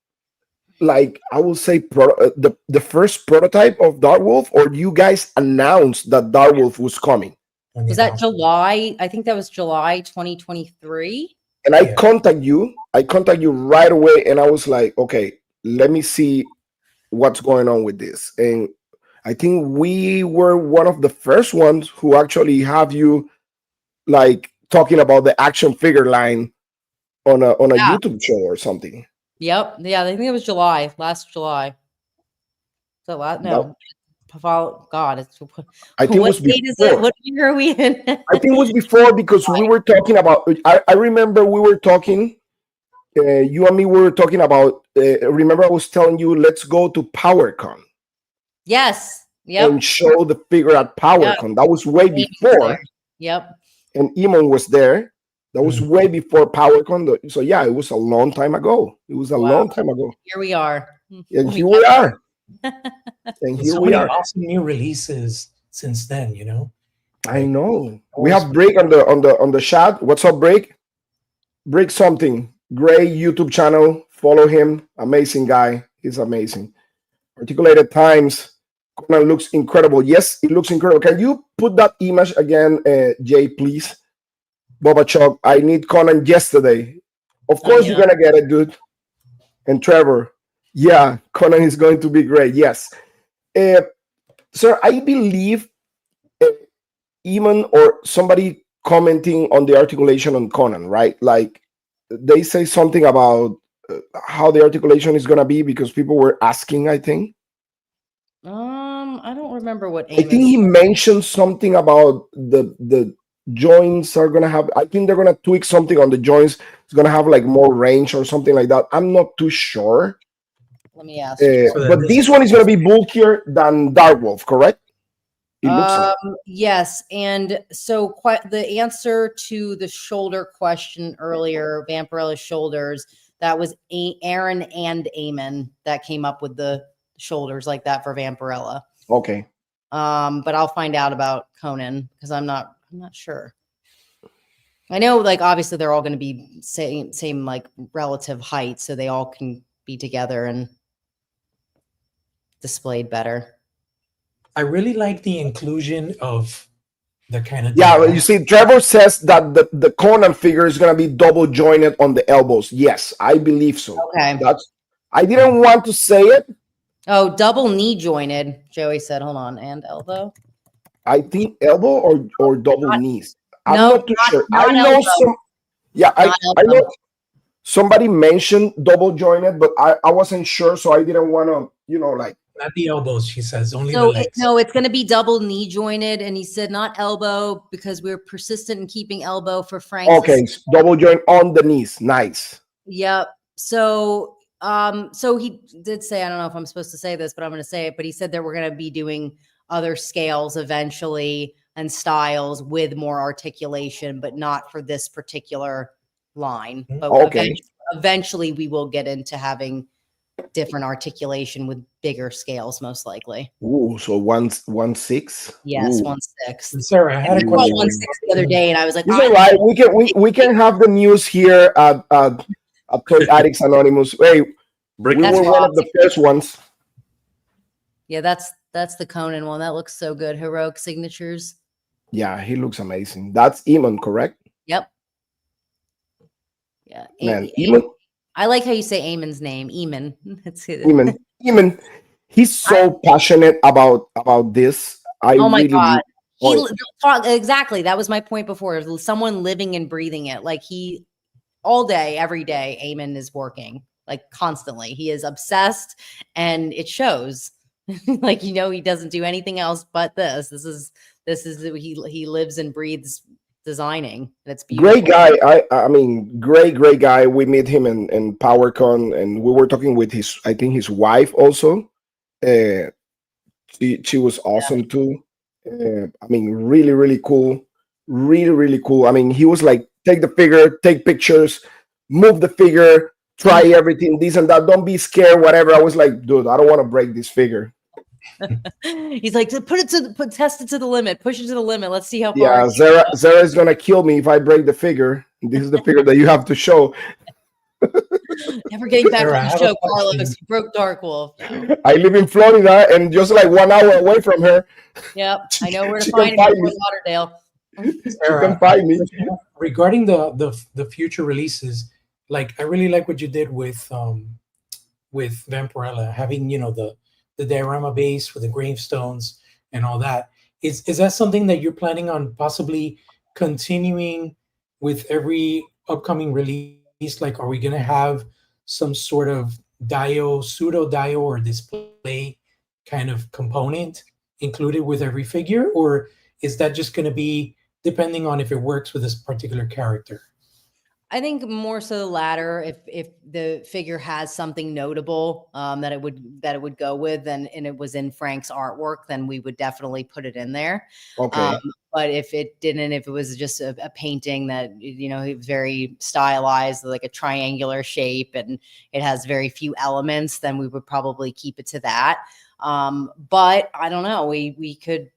like, I would say the first prototype of Dark Wolf, or you guys announced that Dark Wolf was coming. Was that July? I think that was July 2023. And I contact you right away, and I was like, okay, let me see what's going on with this. And I think we were one of the first ones who actually have you like talking about the action figure line on a YouTube show or something. Yep. Yeah, I think it was July, last July. So No, no. God, it's I think it what was date is it? before. What year are we in? I think it was before because we were talking about. I remember we were talking. You and me we were talking about. Remember, I was telling you, let's go to PowerCon Yes. and Yep. show the figure at Yep. PowerCon. That was way Amy was there. before, Yep. and Eamon was there. That was way before PowerCon. So yeah, it was a long time ago. It was a Wow. long time ago. Here we are. And here we are. And here so we many are. awesome new releases since then, you know. I Like, know. We always have Break on the chat. What's up, Break? Break something. Great YouTube channel. Follow him. Amazing guy. He's amazing. Articulated Times. Conan looks incredible. Yes, it looks incredible. Can you put that image again, Jay, please? Boba Chuck. I need Conan yesterday. Of course, you're gonna get it, dude. And Trevor. Yeah, Conan is going to be great. Yes. Sir, I believe even or somebody commenting on the articulation on Conan, right? Like they say something about how the articulation is gonna be because people were asking. I think. I don't remember what I think he mentioned something about the joints are gonna have. I think they're gonna tweak something on the joints. It's gonna have like more range or something like that. I'm not too sure. Let me ask you. But this one is gonna be bulkier than Darkwolf, correct? It looks like. Yes, and so quite the answer to the shoulder question earlier, Vampirella shoulders, that was Aaron and Eamon that came up with the shoulders like that for Vampirella. Okay. But I'll find out about Conan because I'm not sure. I know, like obviously they're all going to be same like relative height, so they all can be together and displayed better. I really like the inclusion of the kind of you see, Trevor says that the Conan figure is gonna be double jointed on the elbows. Yes, I believe so. Okay. I didn't want to say it. Oh, double knee jointed. Joey said, "Hold on, and elbow." I think elbow or double knees. I'm no, not too sure. not I know elbow. some. Yeah, I know somebody mentioned double jointed, but I wasn't sure, so I didn't want to, like. Not the elbows, she says, only the legs. No, it's going to be double knee jointed, and he said not elbow because we're persistent in keeping elbow for Frank. Okay, double joint on the knees. Nice. Yep. So he did say, I don't know if I'm supposed to say this, but I'm going to say it. But he said that we're going to be doing other scales eventually and styles with more articulation, but not for this particular line. But eventually we will get into having different articulation with bigger scales, most likely. Ooh, so 1/6. Yes, Ooh. 1/6. Sarah, I had a question. 1/6 the other day, and I was like, "All right, we can have the news here at Toy Addicts Anonymous." Hey, we were one of the first ones. Yeah, that's the Conan one. That looks so good. Heroic signatures. Yeah, he looks amazing. That's Eamon, correct? Yep. Yeah, man, Eamon. I like how you say Eamon's name, Eamon. That's it. Eamon. He's so passionate about this. Oh my God. Exactly. That was my point before. Someone living and breathing it. Like he, all day, every day, Eamon is working like constantly. He is obsessed, and it shows. Like he doesn't do anything else but this. This is he lives and breathes designing. That's beautiful. Great guy. I mean, great guy. We met him in PowerCon, and we were talking with his wife also. She was awesome too. I mean, really cool. Really cool. I mean, he was like, take the figure, take pictures, move the figure, try everything, this and that. Don't be scared, whatever. I was like, dude, I don't want to break this figure. He's like, test it to the limit, push it to the limit. Let's see how far. Yeah, Zara is gonna kill me if I break the figure. This is the figure that you have to show. Never getting back to the show, Carlos. You broke Darkwolf. No. I live in Florida and just like 1 hour away from her. Yep, I know where to find him in Lauderdale. Sarah, you can find me. Regarding the future releases, like I really like what you did with Vampirella, having the diorama base with the gravestones and all that. Is that something that you're planning on possibly continuing with every upcoming release? Like, are we going to have some sort of pseudo dio or display kind of component included with every figure, or is that just going to be depending on if it works with this particular character? I think more so the latter. If the figure has something notable that it would go with, and it was in Frank's artwork, then we would definitely put it in there. Okay. But if it didn't, if it was just a painting that, you know, it was very stylized, like a triangular shape, and it has very few elements, then we would probably keep it to that. But I don't know. We could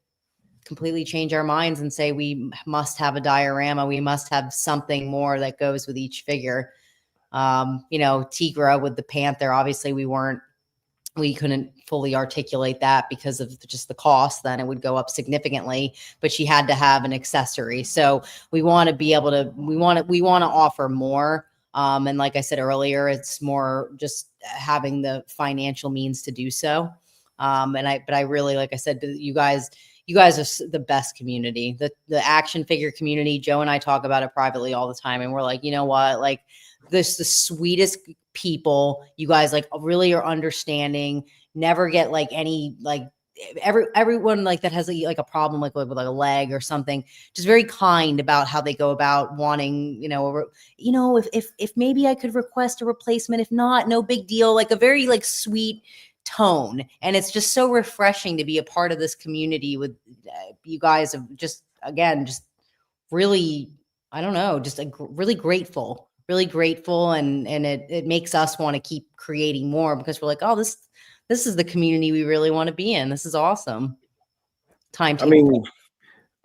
completely change our minds and say we must have a diorama. We must have something more that goes with each figure. You know, Tigra with the panther, obviously we couldn't fully articulate that because of just the cost. Then it would go up significantly, but she had to have an accessory. So we want to be able to, we want to offer more. And like I said earlier, it's more just having the financial means to do so. But I really, like I said, you guys are the best community, the action figure community. Joe and I talk about it privately all the time. And we're like, you know what, like the sweetest people. You guys like really are understanding, never get like any, like everyone like that has like a problem, like with like a leg or something, just very kind about how they go about wanting, if maybe I could request a replacement, if not, no big deal. Like a very like sweet tone. And it's just so refreshing to be a part of this community with you guys. Of just, again, just really, I don't know, just really grateful, and it makes us want to keep creating more, because we're like, oh, this is the community we really want to be in. This is awesome. I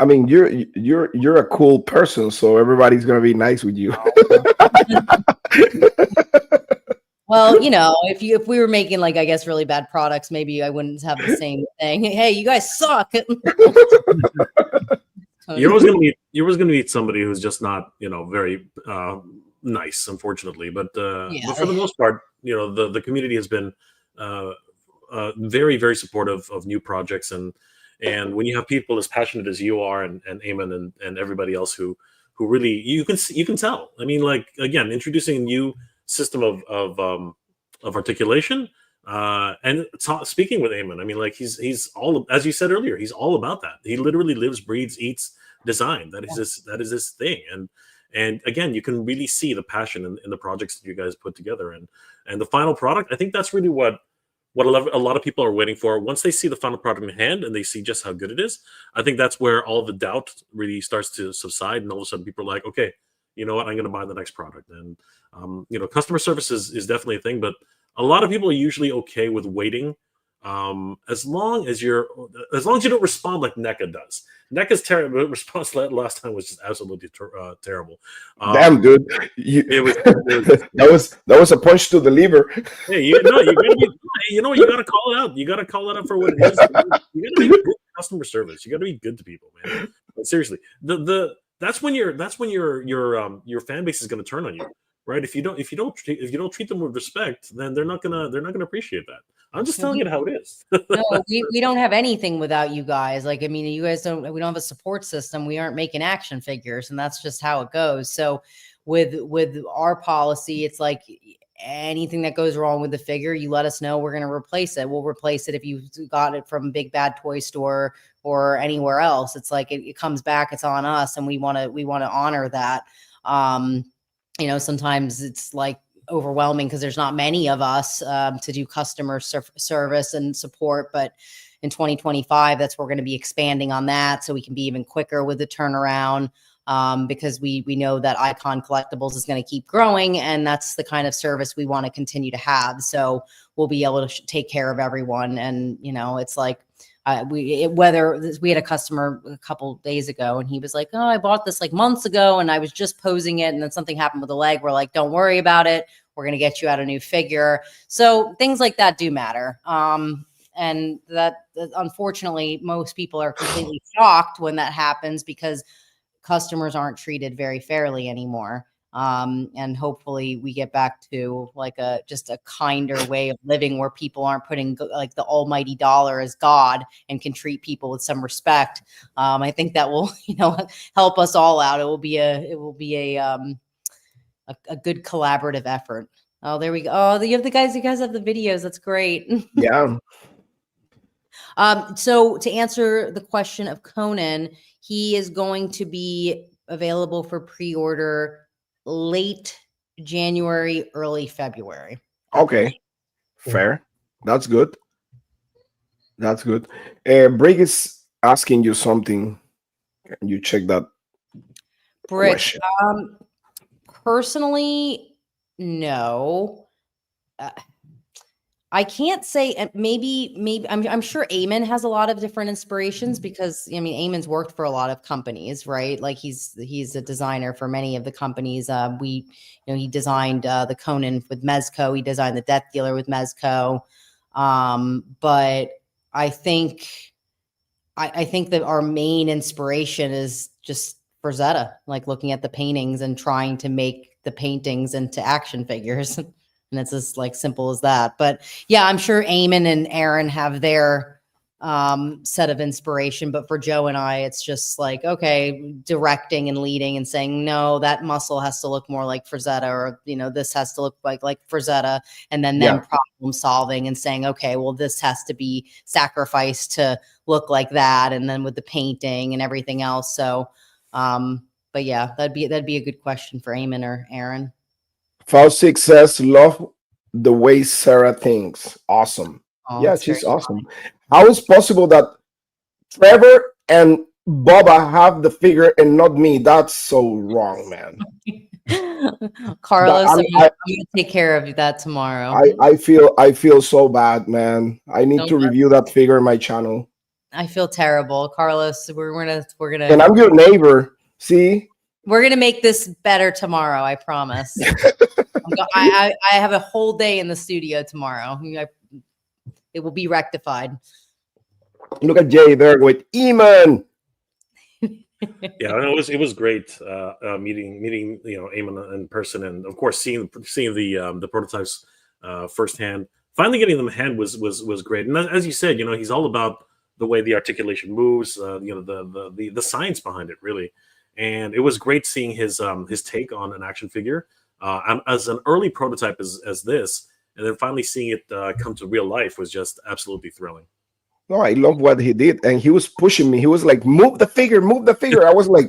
mean, you're a cool person, so everybody's gonna be nice with you. Well, if we were making, like, I guess, really bad products, maybe I wouldn't have the same thing. Hey, you guys suck. You're always gonna meet somebody who's just not, very nice, unfortunately. But but for the most part, the community has been very, very supportive of new projects, and when you have people as passionate as you are, and Eamon and everybody else who really, you can tell. I mean, like, again, introducing a new system of articulation, and speaking with Eamon, I mean, like, he's all, as you said earlier, he's all about that. He literally lives, breathes, eats design. That is his thing. And again, you can really see the passion in the projects that you guys put together, and the final product. I think that's really what a lot of people are waiting for. Once they see the final product in hand and they see just how good it is, I think that's where all the doubt really starts to subside, and all of a sudden people are like, okay, you know what, I'm going to buy the next product. And customer service is definitely a thing, but a lot of people are usually okay with waiting, as long as you don't respond like NECA does. NECA's terrible response last time was just absolutely terrible. Damn, dude, that was a punch to the liver. Hey, you gotta call it out. You gotta call it out for what it is. You gotta be good customer service. You gotta be good to people, man. But seriously, that's when your fan base is gonna turn on you, right? If you don't treat them with respect, then they're not gonna appreciate that. I'm just telling you how it is. No, we don't have anything without you guys. Like, I mean, we don't have a support system. We aren't making action figures, and that's just how it goes. So with our policy, it's like anything that goes wrong with the figure, you let us know, we're going to replace it. We'll replace it if you got it from Big Bad Toy Store or anywhere else. It's like it comes back, it's on us, and we want to honor that. Sometimes it's like overwhelming because there's not many of us to do customer service and support, but in 2025, that's where we're going to be expanding on that, so we can be even quicker with the turnaround, because we know that Icon Collectibles is going to keep growing, and that's the kind of service we want to continue to have. So we'll be able to take care of everyone. And it's like we had a customer a couple days ago, and he was like, oh, I bought this like months ago and I was just posing it, and then something happened with the leg. We're like, don't worry about it, we're going to get you out a new figure. So things like that do matter. And that unfortunately most people are completely shocked when that happens, because customers aren't treated very fairly anymore. And hopefully we get back to like just a kinder way of living, where people aren't putting like the almighty dollar as God, and can treat people with some respect. I think that will, help us all out. It will be a good collaborative effort. Oh, there we go. Oh, you have the guys. You guys have the videos. That's great. Yeah. So to answer the question of Conan, he is going to be available for pre-order late January, early February. Okay. Fair. That's good. That's good. Brig is asking you something. Can you check that Brick, question? personally, no. I can't say. Maybe I'm sure Eamon has a lot of different inspirations because I mean Eamon's worked for a lot of companies, right? Like he's a designer for many of the companies. He designed the Conan with Mezco. He designed the Death Dealer with Mezco. But I think that our main inspiration is just Frazetta, like looking at the paintings and trying to make the paintings into action figures. And it's as like simple as that. But yeah, I'm sure Eamon and Aaron have their set of inspiration. But for Joe and I, it's just like, okay, directing and leading and saying, no, that muscle has to look more like Frazetta, or, this has to look like Frazetta. And then them problem solving and saying, okay, well, this has to be sacrificed to look like that. And then with the painting and everything else. So, but yeah, that'd be a good question for Eamon or Aaron. Faustic says, love the way Sarah thinks. Awesome. Oh, Yeah, she's awesome. How is possible that Trevor and Bubba have the figure and not me? That's so wrong, man. Carlos, I'm gonna take care of that tomorrow. I feel so bad, man. I need to review that figure in my channel. I feel terrible, Carlos. We're gonna. And I'm your neighbor. See? We're gonna make this better tomorrow. I promise. I have a whole day in the studio tomorrow. It will be rectified. Look at Jay there with Eamon. Yeah, it was great meeting Eamon in person, and of course seeing the prototypes firsthand. Finally getting them in hand was great. And as you said, he's all about the way the articulation moves, the science behind it, really. And it was great seeing his take on an action figure as an early prototype as this, and then finally seeing it come to real life was just absolutely thrilling. No, I love what he did, and he was pushing me. He was like, "Move the figure, move the figure." I was like,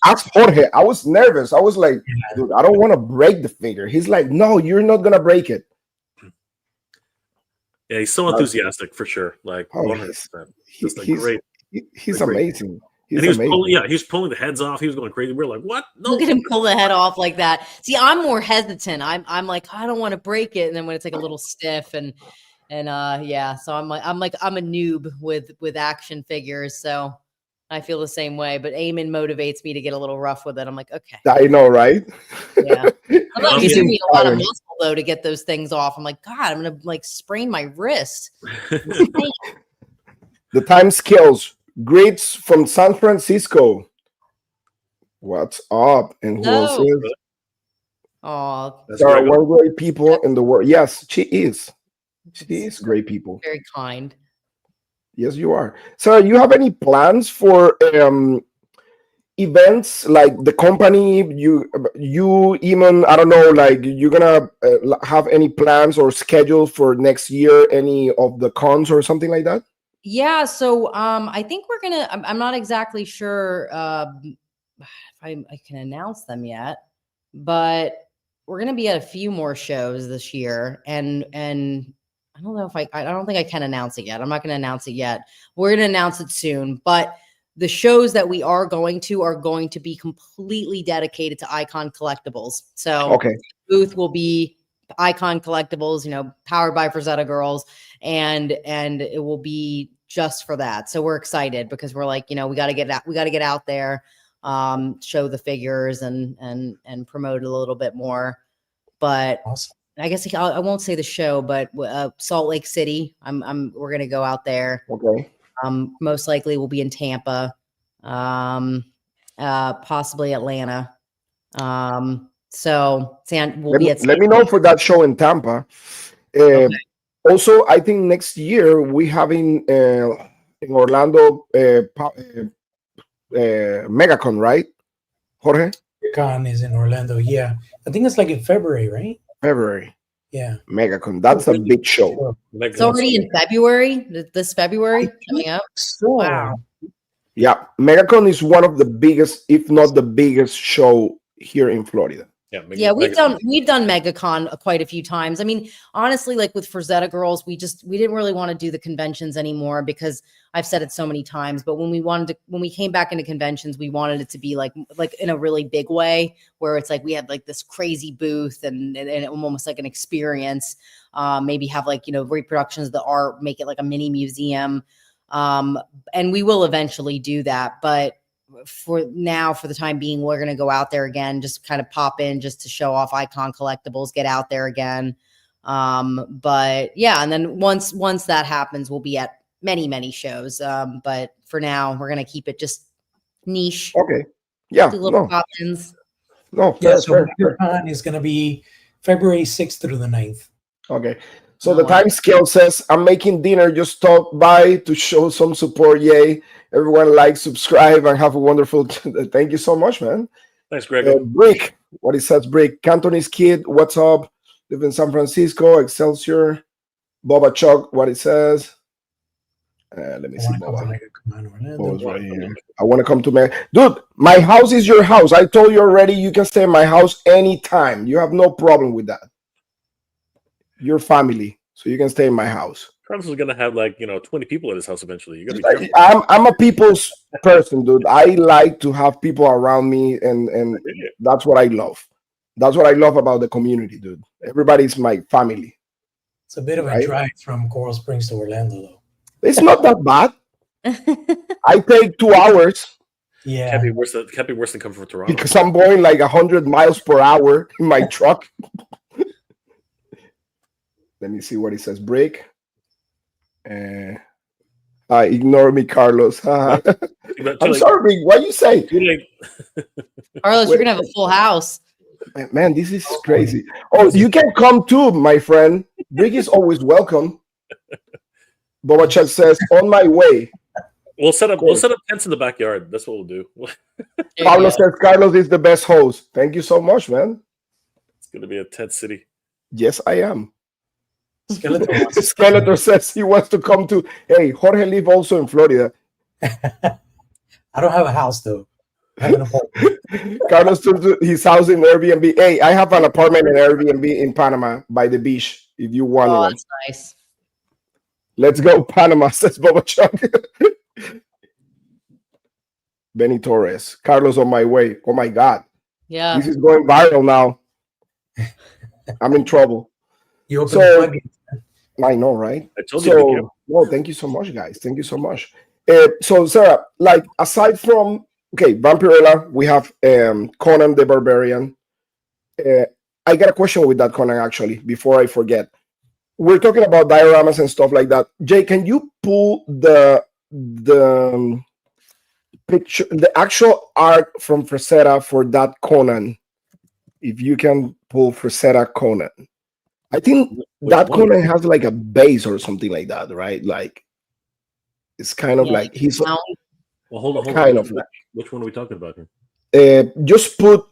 "Ask Jorge." I was nervous. I was like, "Dude, I don't want to break the figure." He's like, "No, you're not gonna break it." Yeah, he's so enthusiastic for sure. Like 100%. Great. He's amazing. And he was pulling the heads off. He was going crazy. We were like, "What? No!" Look at him pull the head off like that. See, I'm more hesitant. I'm like, I don't want to break it, and then when it's like a little stiff and yeah, so I'm a noob with action figures, so I feel the same way. But Eamon motivates me to get a little rough with it. I'm like, okay, I know, right? Yeah, he's giving me a lot of muscle though to get those things off. I'm like, God, I'm gonna like sprain my wrist. The time skills. Greets from San Francisco. What's up? And who else is? Oh, there are one great people in the world. Yes, she is. She is great people. Very kind. Yes, you are. So, you have any plans for events like the company? You, Eamon, I don't know. Like, you're gonna have any plans or schedule for next year? Any of the cons or something like that? Yeah, so I think we're gonna. I'm not exactly sure if I can announce them yet, but we're gonna be at a few more shows this year, and I don't know if I don't think I can announce it yet. I'm not going to announce it yet. We're going to announce it soon, but the shows that we are going to be completely dedicated to Icon Collectibles. So the booth will be Icon Collectibles, powered by Frazetta Girls, and it will be just for that. So we're excited because we're like, we got to get out there, show the figures and promote it a little bit more. But awesome. I guess I won't say the show, but Salt Lake City. We're gonna go out there. Okay. Most likely we'll be in Tampa, possibly Atlanta. So we'll be at. Let me know for that show in Tampa. Also, I think next year we having in Orlando MegaCon, right, Jorge? MegaCon is in Orlando. Yeah, I think it's like in February, right? February. Yeah. MegaCon. That's a big show. It's already in February. This February coming up. So, Wow. Yeah, MegaCon is one of the biggest, if not the biggest, show here in Florida. Yeah, we've done MegaCon quite a few times. I mean, honestly, like with Frazetta Girls, we didn't really want to do the conventions anymore because I've said it so many times. But when we came back into conventions, we wanted it to be like in a really big way, where it's like we had like this crazy booth and almost like an experience. Maybe have like reproductions of the art, make it like a mini museum, and we will eventually do that, but for now, for the time being, we're going to go out there again, just kind of pop in just to show off Icon Collectibles, get out there again. But yeah, and then once that happens, we'll be at many shows. But for now, we're going to keep it just niche. Okay. Yeah. Do little pop-ins. No. Yeah. So MegaCon is going to be February 6th through the 9th. Okay. So the time scale says, I'm making dinner, just stop by to show some support. Yay. Everyone like, subscribe, and have a wonderful thank you so much, man. Thanks, Greg. Brick, what it says, Brick. Cantonese Kid, what's up? Live in San Francisco, Excelsior. Boba Chuck, what it says. Let me see, Boba. Boba's right here. I want to come to my... Dude, my house is your house. I told you already, you can stay in my house anytime. You have no problem with that. Your family, so you can stay in my house. Carlos is gonna have 20 people at his house eventually. You're gonna be I'm a people's person, dude. I like to have people around me, and that's what I love. That's what I love about the community, dude. Everybody's my family. It's a bit of a drive from Coral Springs to Orlando, though. It's not that bad. I take 2 hours. Yeah, can't be worse than coming from Toronto because I'm going like 100 miles per hour in my truck. Let me see what it says. Break. Ignore me, Carlos. I'm sorry, what you say? Carlos, you're gonna have a full house. Man, this is crazy. Oh, you can come too, my friend. Brick is always welcome. Boba Chuck says, on my way. We'll set up tents in the backyard. That's what we'll do. Carlos says Carlos is the best host. Thank you so much, man. It's gonna be a tent city. Yes, I am. Skeletor says he wants to come to. Hey, Jorge lives also in Florida. I don't have a house though. I have an apartment. Carlos took his house in Airbnb. Hey, I have an apartment in Airbnb in Panama by the beach. If you want one, that's nice. Let's go, Panama, says Boba Chuck. Benny Torres. Carlos on my way. Oh my God. Yeah. This is going viral now. I'm in trouble. You open the floodgates. I know, right? I told you. No, thank you so much, guys. Thank you so much. So, Sarah, aside from Vampirella, we have Conan the Barbarian. I got a question with that, Conan, actually, before I forget. We're talking about dioramas and stuff like that. Jay, can you pull the picture, the actual art from Frazetta for that Conan? If you can pull Frazetta Conan. I think that Conan has like a base or something like that, right? Like it's kind of like he's well, hold on. Kind of like, which one are we talking about here? Just put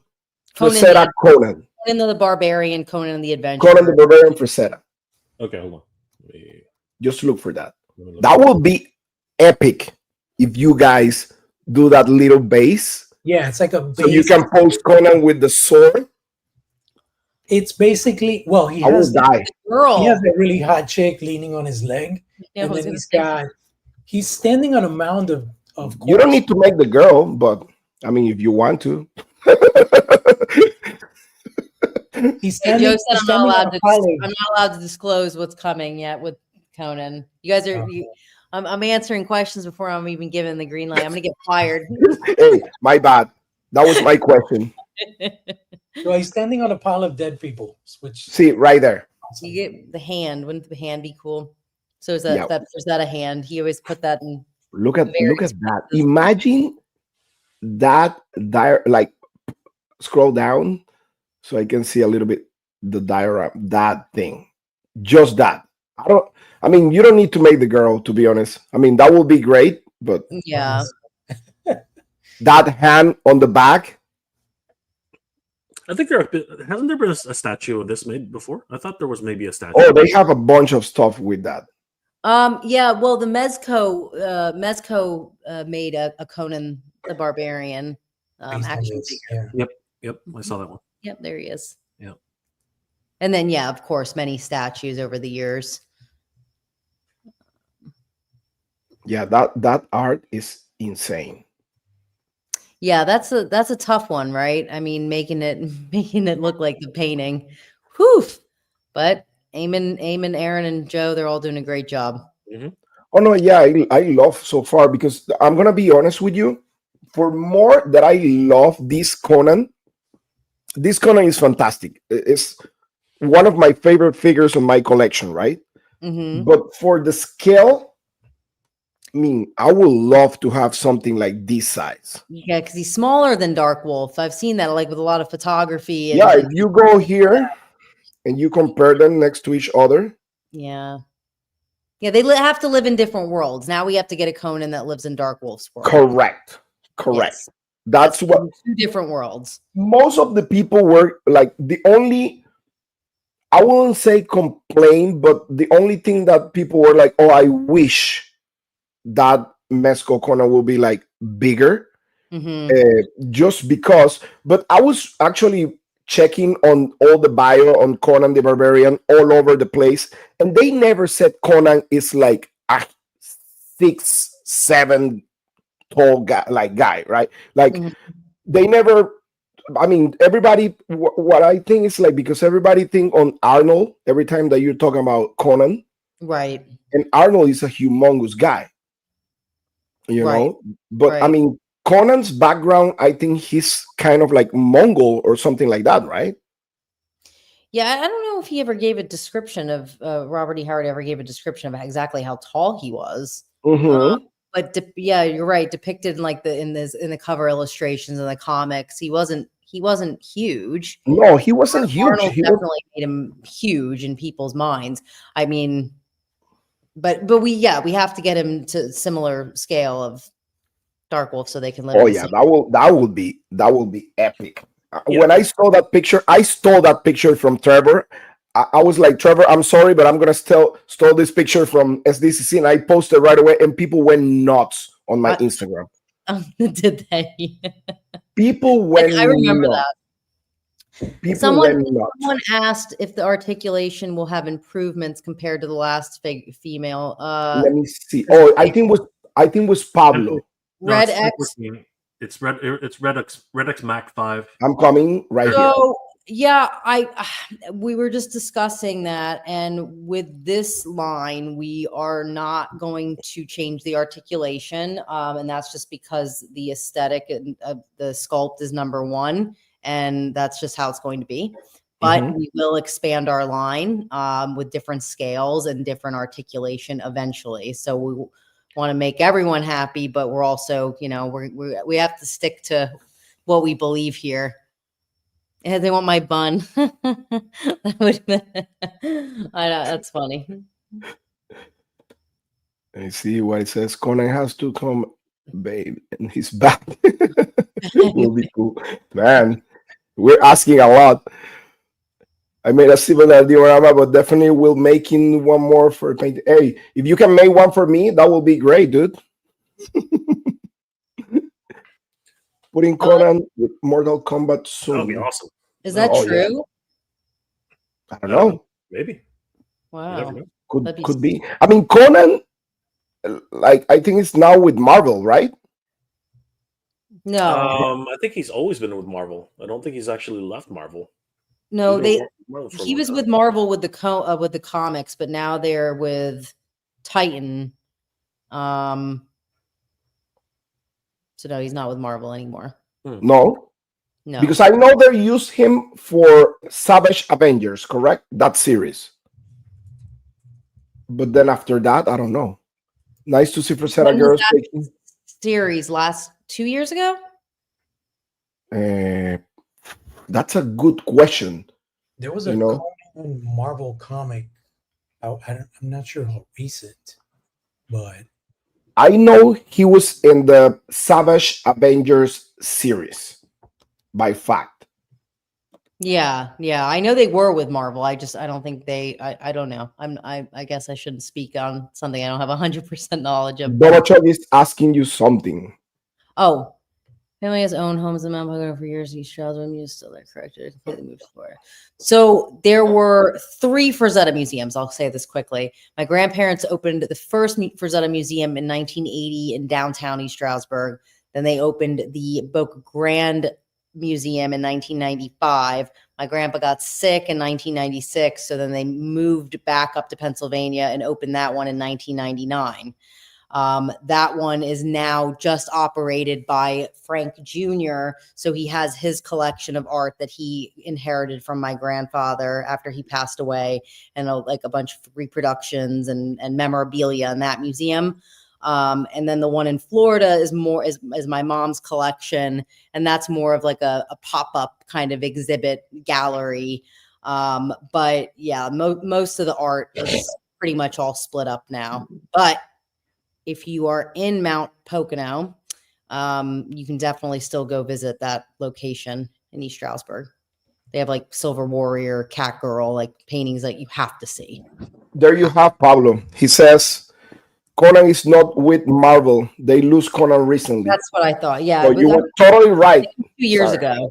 Frazetta Conan. Conan the Barbarian, Conan the Adventurer. Conan the Barbarian Frazetta. Okay, hold on. Just look for that. That will be epic if you guys do that little base. Yeah, it's like a base. So you can post Conan with the sword. It's basically he has a really hot chick leaning on his leg, and then he's standing on a mound of You don't need to make the girl, but I mean, if you want to. He's standing. Joe said I'm not allowed to disclose what's coming yet with Conan. You guys are. I'm answering questions before I'm even given the green light. I'm gonna get fired. Hey, my bad. That was my question. So he's standing on a pile of dead people. See right there. So you get the hand. Wouldn't the hand be cool? So is that a hand? He always put that in. Look at that. Imagine that scroll down so I can see a little bit the diorama. That thing. Just that. I mean, you don't need to make the girl, to be honest. I mean, that will be great, but yeah. That hand on the back. I think hasn't there been a statue of this made before? I thought there was maybe a statue. Oh, they have a bunch of stuff with that. Yeah, well, the Mezco made a Conan the Barbarian action figure. Yep, I saw that one. Yep, there he is. Yep. And then, yeah, of course, many statues over the years. Yeah, that art is insane. Yeah, that's a tough one, right? I mean, making it look like the painting. Whew. But Eamon, Aaron, and Joe, they're all doing a great job. Mm-hmm. Oh no, yeah, I love so far, because I'm gonna be honest with you. For more that I love this Conan is fantastic. It's one of my favorite figures in my collection, right? Mm-hmm. But for the scale, I mean, I would love to have something like this size. Yeah, because he's smaller than Dark Wolf. I've seen that, like with a lot of photography. And, Yeah, if you go here and you compare them next to each other. Yeah. Yeah, they have to live in different worlds. Now we have to get a Conan that lives in Dark Wolf's world. Correct. Yes. That's what two different worlds. Most of the people were like, I wouldn't say complain, but the only thing that people were like, oh, I wish that Mezco Conan will be like bigger. Mm-hmm. Just because. But I was actually checking on all the bio on Conan the Barbarian all over the place, and they never said Conan is like a 6'7" tall guy, right? Like they never. I mean, everybody. What I think is like, because everybody think on Arnold every time that you're talking about Conan, right? And Arnold is a humongous guy, you know. But I mean, Conan's background, I think he's kind of like Mongol or something like that, right? Yeah, I don't know if he ever gave a description of Robert E. Howard ever gave a description of exactly how tall he was. But yeah, you're right. Depicted in like in the cover illustrations and the comics, he wasn't huge. No, he wasn't huge. Arnold definitely made him huge in people's minds. I mean, but we have to get him to similar scale of Dark Wolf so they can live. Oh yeah, that will be epic. When I saw that picture, I stole that picture from Trevor. I was like, Trevor, I'm sorry, but I'm gonna stole this picture from SDCC, and I posted right away, and people went nuts on my Instagram. Did they? People went. I remember nuts. That. Someone asked if the articulation will have improvements compared to the last female. Let me see. Oh, I think it was Pablo. Red X. It's Red X Mac 5. I'm coming right here. Yeah, we were just discussing that, and with this line, we are not going to change the articulation, and that's just because the aesthetic of the sculpt is number one, and that's just how it's going to be. But we will expand our line with different scales and different articulation eventually. So we want to make everyone happy, but we're also, we have to stick to what we believe here. Yeah, they want my bun. I know, that's funny. I see what it says. Conan has to come, babe, and he's back. Will be cool, man. We're asking a lot. I made a similar diorama, but definitely will making one more for paint. Hey, if you can make one for me, that will be great, dude. Putting Conan with Mortal Kombat soon. That would be awesome. Is that true? Yeah. I don't know. Maybe. Wow. Could be. I mean, Conan, like, I think it's now with Marvel, right? No. I think he's always been with Marvel. I don't think he's actually left Marvel. No, he was with Marvel with the comics, but now they're with Titan. So no, he's not with Marvel anymore. No, because I know they used him for Savage Avengers, correct? That series. But then after that, I don't know. Nice to see Frazetta Girls taking series last 2 years ago. That's a good question. There was a Conan Marvel comic. I'm not sure how recent, but I know he was in the Savage Avengers series by fact. Yeah. I know they were with Marvel. I don't think they. I don't know. I guess I shouldn't speak on something I don't have 100% knowledge of. Dobachov is asking you something. Oh, family has owned homes in Mount Pocono for years. East Stroudsburg Museum still there. Correct. It completely moved to Florida. So there were 3 Frazetta museums. I'll say this quickly. My grandparents opened the first Frazetta museum in 1980 in downtown East Stroudsburg. Then they opened the Boca Grande Museum in 1995. My grandpa got sick in 1996, so then they moved back up to Pennsylvania and opened that one in 1999. That one is now just operated by Frank Jr. So he has his collection of art that he inherited from my grandfather after he passed away, and like a bunch of reproductions and memorabilia in that museum. And then the one in Florida is more is my mom's collection, and that's more of like a pop-up kind of exhibit gallery. But yeah, most of the art is pretty much all split up now. But if you are in Mount Pocono, you can definitely still go visit that location in East Stroudsburg. They have like Silver Warrior, Cat Girl, like paintings that you have to see. There you have Pablo. He says Conan is not with Marvel. They lose Conan recently. That's what I thought. Yeah, So you were totally right. 2 years ago.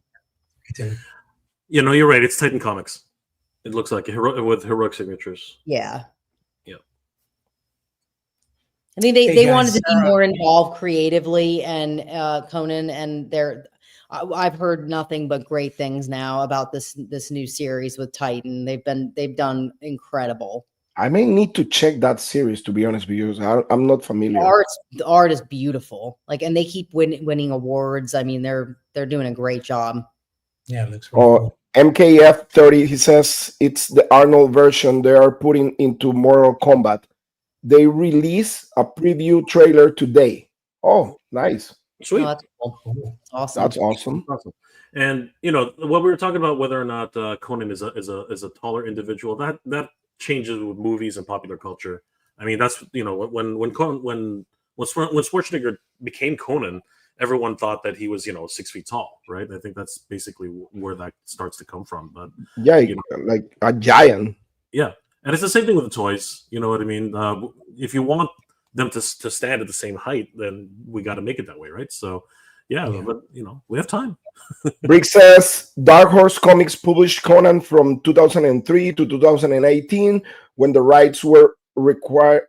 You know, you're right. It's Titan Comics. It looks like with heroic signatures. Yeah. Yeah. I mean, they wanted to be more involved creatively, and Conan, and I've heard nothing but great things now about this new series with Titan. They've done incredible. I may need to check that series, to be honest, because I'm not familiar. The art is beautiful, like, and they keep winning awards. I mean, they're doing a great job. Yeah, it looks really cool. MKF 30, he says it's the Arnold version they are putting into Mortal Kombat. They release a preview trailer today. Oh, nice. Sweet. Oh, that's cool. Awesome. That's awesome. And you know what we were talking about, whether or not Conan is a taller individual, that changes with movies and popular culture. I mean, that's, you know, when Schwarzenegger became Conan, everyone thought that he was, you know, 6 feet tall, right? I think that's basically where that starts to come from. But yeah, you know, like a giant. Yeah, and it's the same thing with the toys. You know what I mean? If you want them to stand at the same height, then we got to make it that way, right? So yeah, but you know, we have time. Brick says Dark Horse Comics published Conan from 2003 to 2018 when the rights were reacquired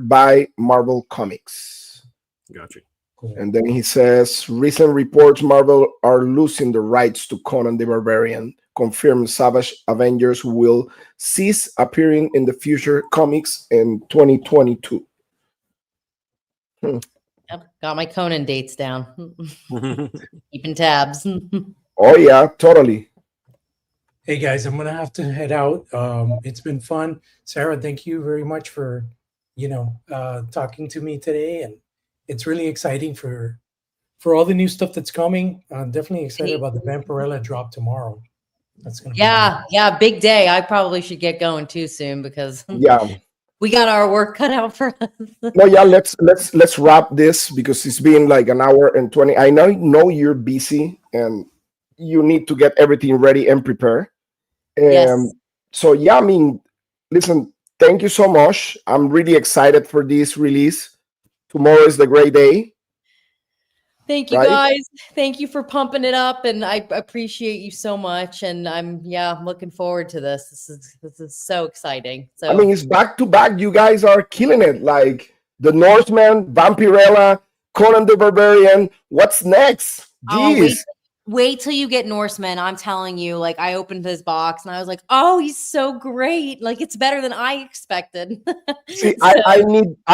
by Marvel Comics. Gotcha. Cool. And then he says recent reports Marvel are losing the rights to Conan the Barbarian. Confirmed Savage Avengers will cease appearing in the future comics in 2022. Yep, got my Conan dates down. Keeping tabs. Oh yeah, totally. Hey guys, I'm gonna have to head out. It's been fun. Sarah, thank you very much for talking to me today, and it's really exciting for all the new stuff that's coming. I'm definitely excited about the Vampirella drop tomorrow. That's gonna be big day. I probably should get going too soon because we got our work cut out for us. No, yeah, let's wrap this because it's been like an hour and 20. I know you're busy and you need to get everything ready and prepare. Yes. So yeah, I mean, listen, thank you so much. I'm really excited for this release. Tomorrow is the great day. Thank you, guys. Thank you for pumping it up, and I appreciate you so much. And I'm looking forward to this. This is so exciting. So I mean, it's back to back. You guys are killing it. Like the Northman, Vampirella, Conan the Barbarian. What's next? Jeez. Wait till you get Norseman. I'm telling you, like, I opened his box and I was like, oh, he's so great. Like, it's better than I expected. See, I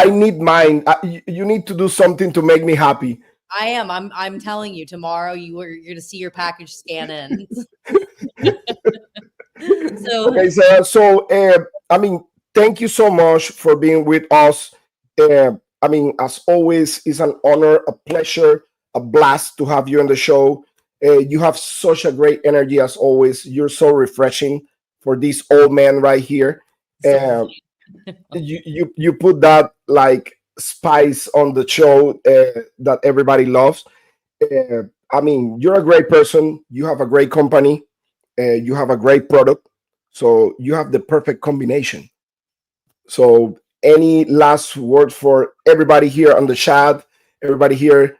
need mine. You need to do something to make me happy. I am. I'm telling you, tomorrow you're going to see your package scan in. So I mean, thank you so much for being with us. I mean, as always, it's an honor, a pleasure, a blast to have you on the show. You have such a great energy as always. You're so refreshing for this old man right here. You put that like spice on the show that everybody loves. I mean, you're a great person. You have a great company. You have a great product. So you have the perfect combination. So any last word for everybody here on the chat? Everybody here,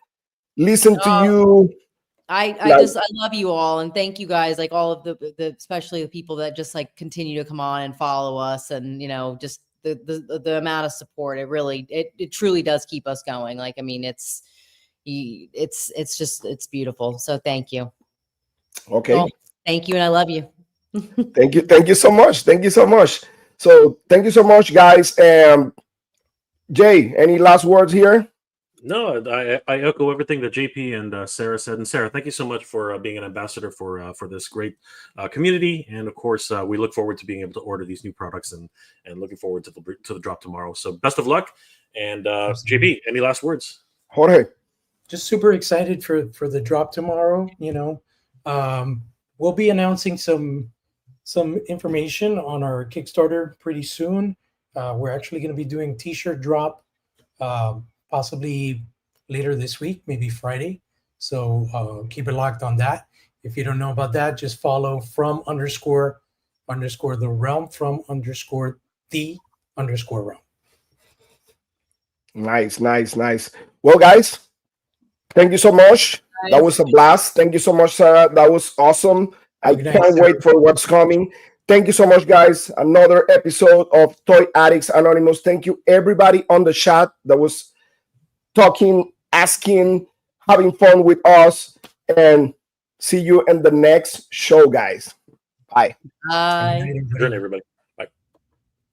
listen to you. I love you all, and thank you guys, like all of the especially the people that just like continue to come on and follow us, and just the amount of support. It really it truly does keep us going. Like, I mean, it's just it's beautiful. So thank you. Okay. Well, thank you, and I love you. Thank you so much. Thank you so much. So thank you so much, guys. Jay, any last words here? No, I echo everything that JP and Sarah said. And Sarah, thank you so much for being an ambassador for this great community. And of course, we look forward to being able to order these new products and looking forward to the drop tomorrow. So best of luck. And JP, any last words? Jorge. Just super excited for the drop tomorrow. We'll be announcing some information on our Kickstarter pretty soon. We're actually going to be doing t-shirt drop possibly later this week, maybe Friday. So keep it locked on that. If you don't know about that, just follow from _ the realm, from _ the _ realm. Nice. Well, guys, thank you so much. That was a blast. Thank you so much, Sarah. That was awesome. I can't wait for what's coming. Thank you so much, guys. Another episode of Toy Addicts Anonymous. Thank you, everybody on the chat that was talking, asking, having fun with us. And see you in the next show, guys. Bye. Bye. Good night, everybody.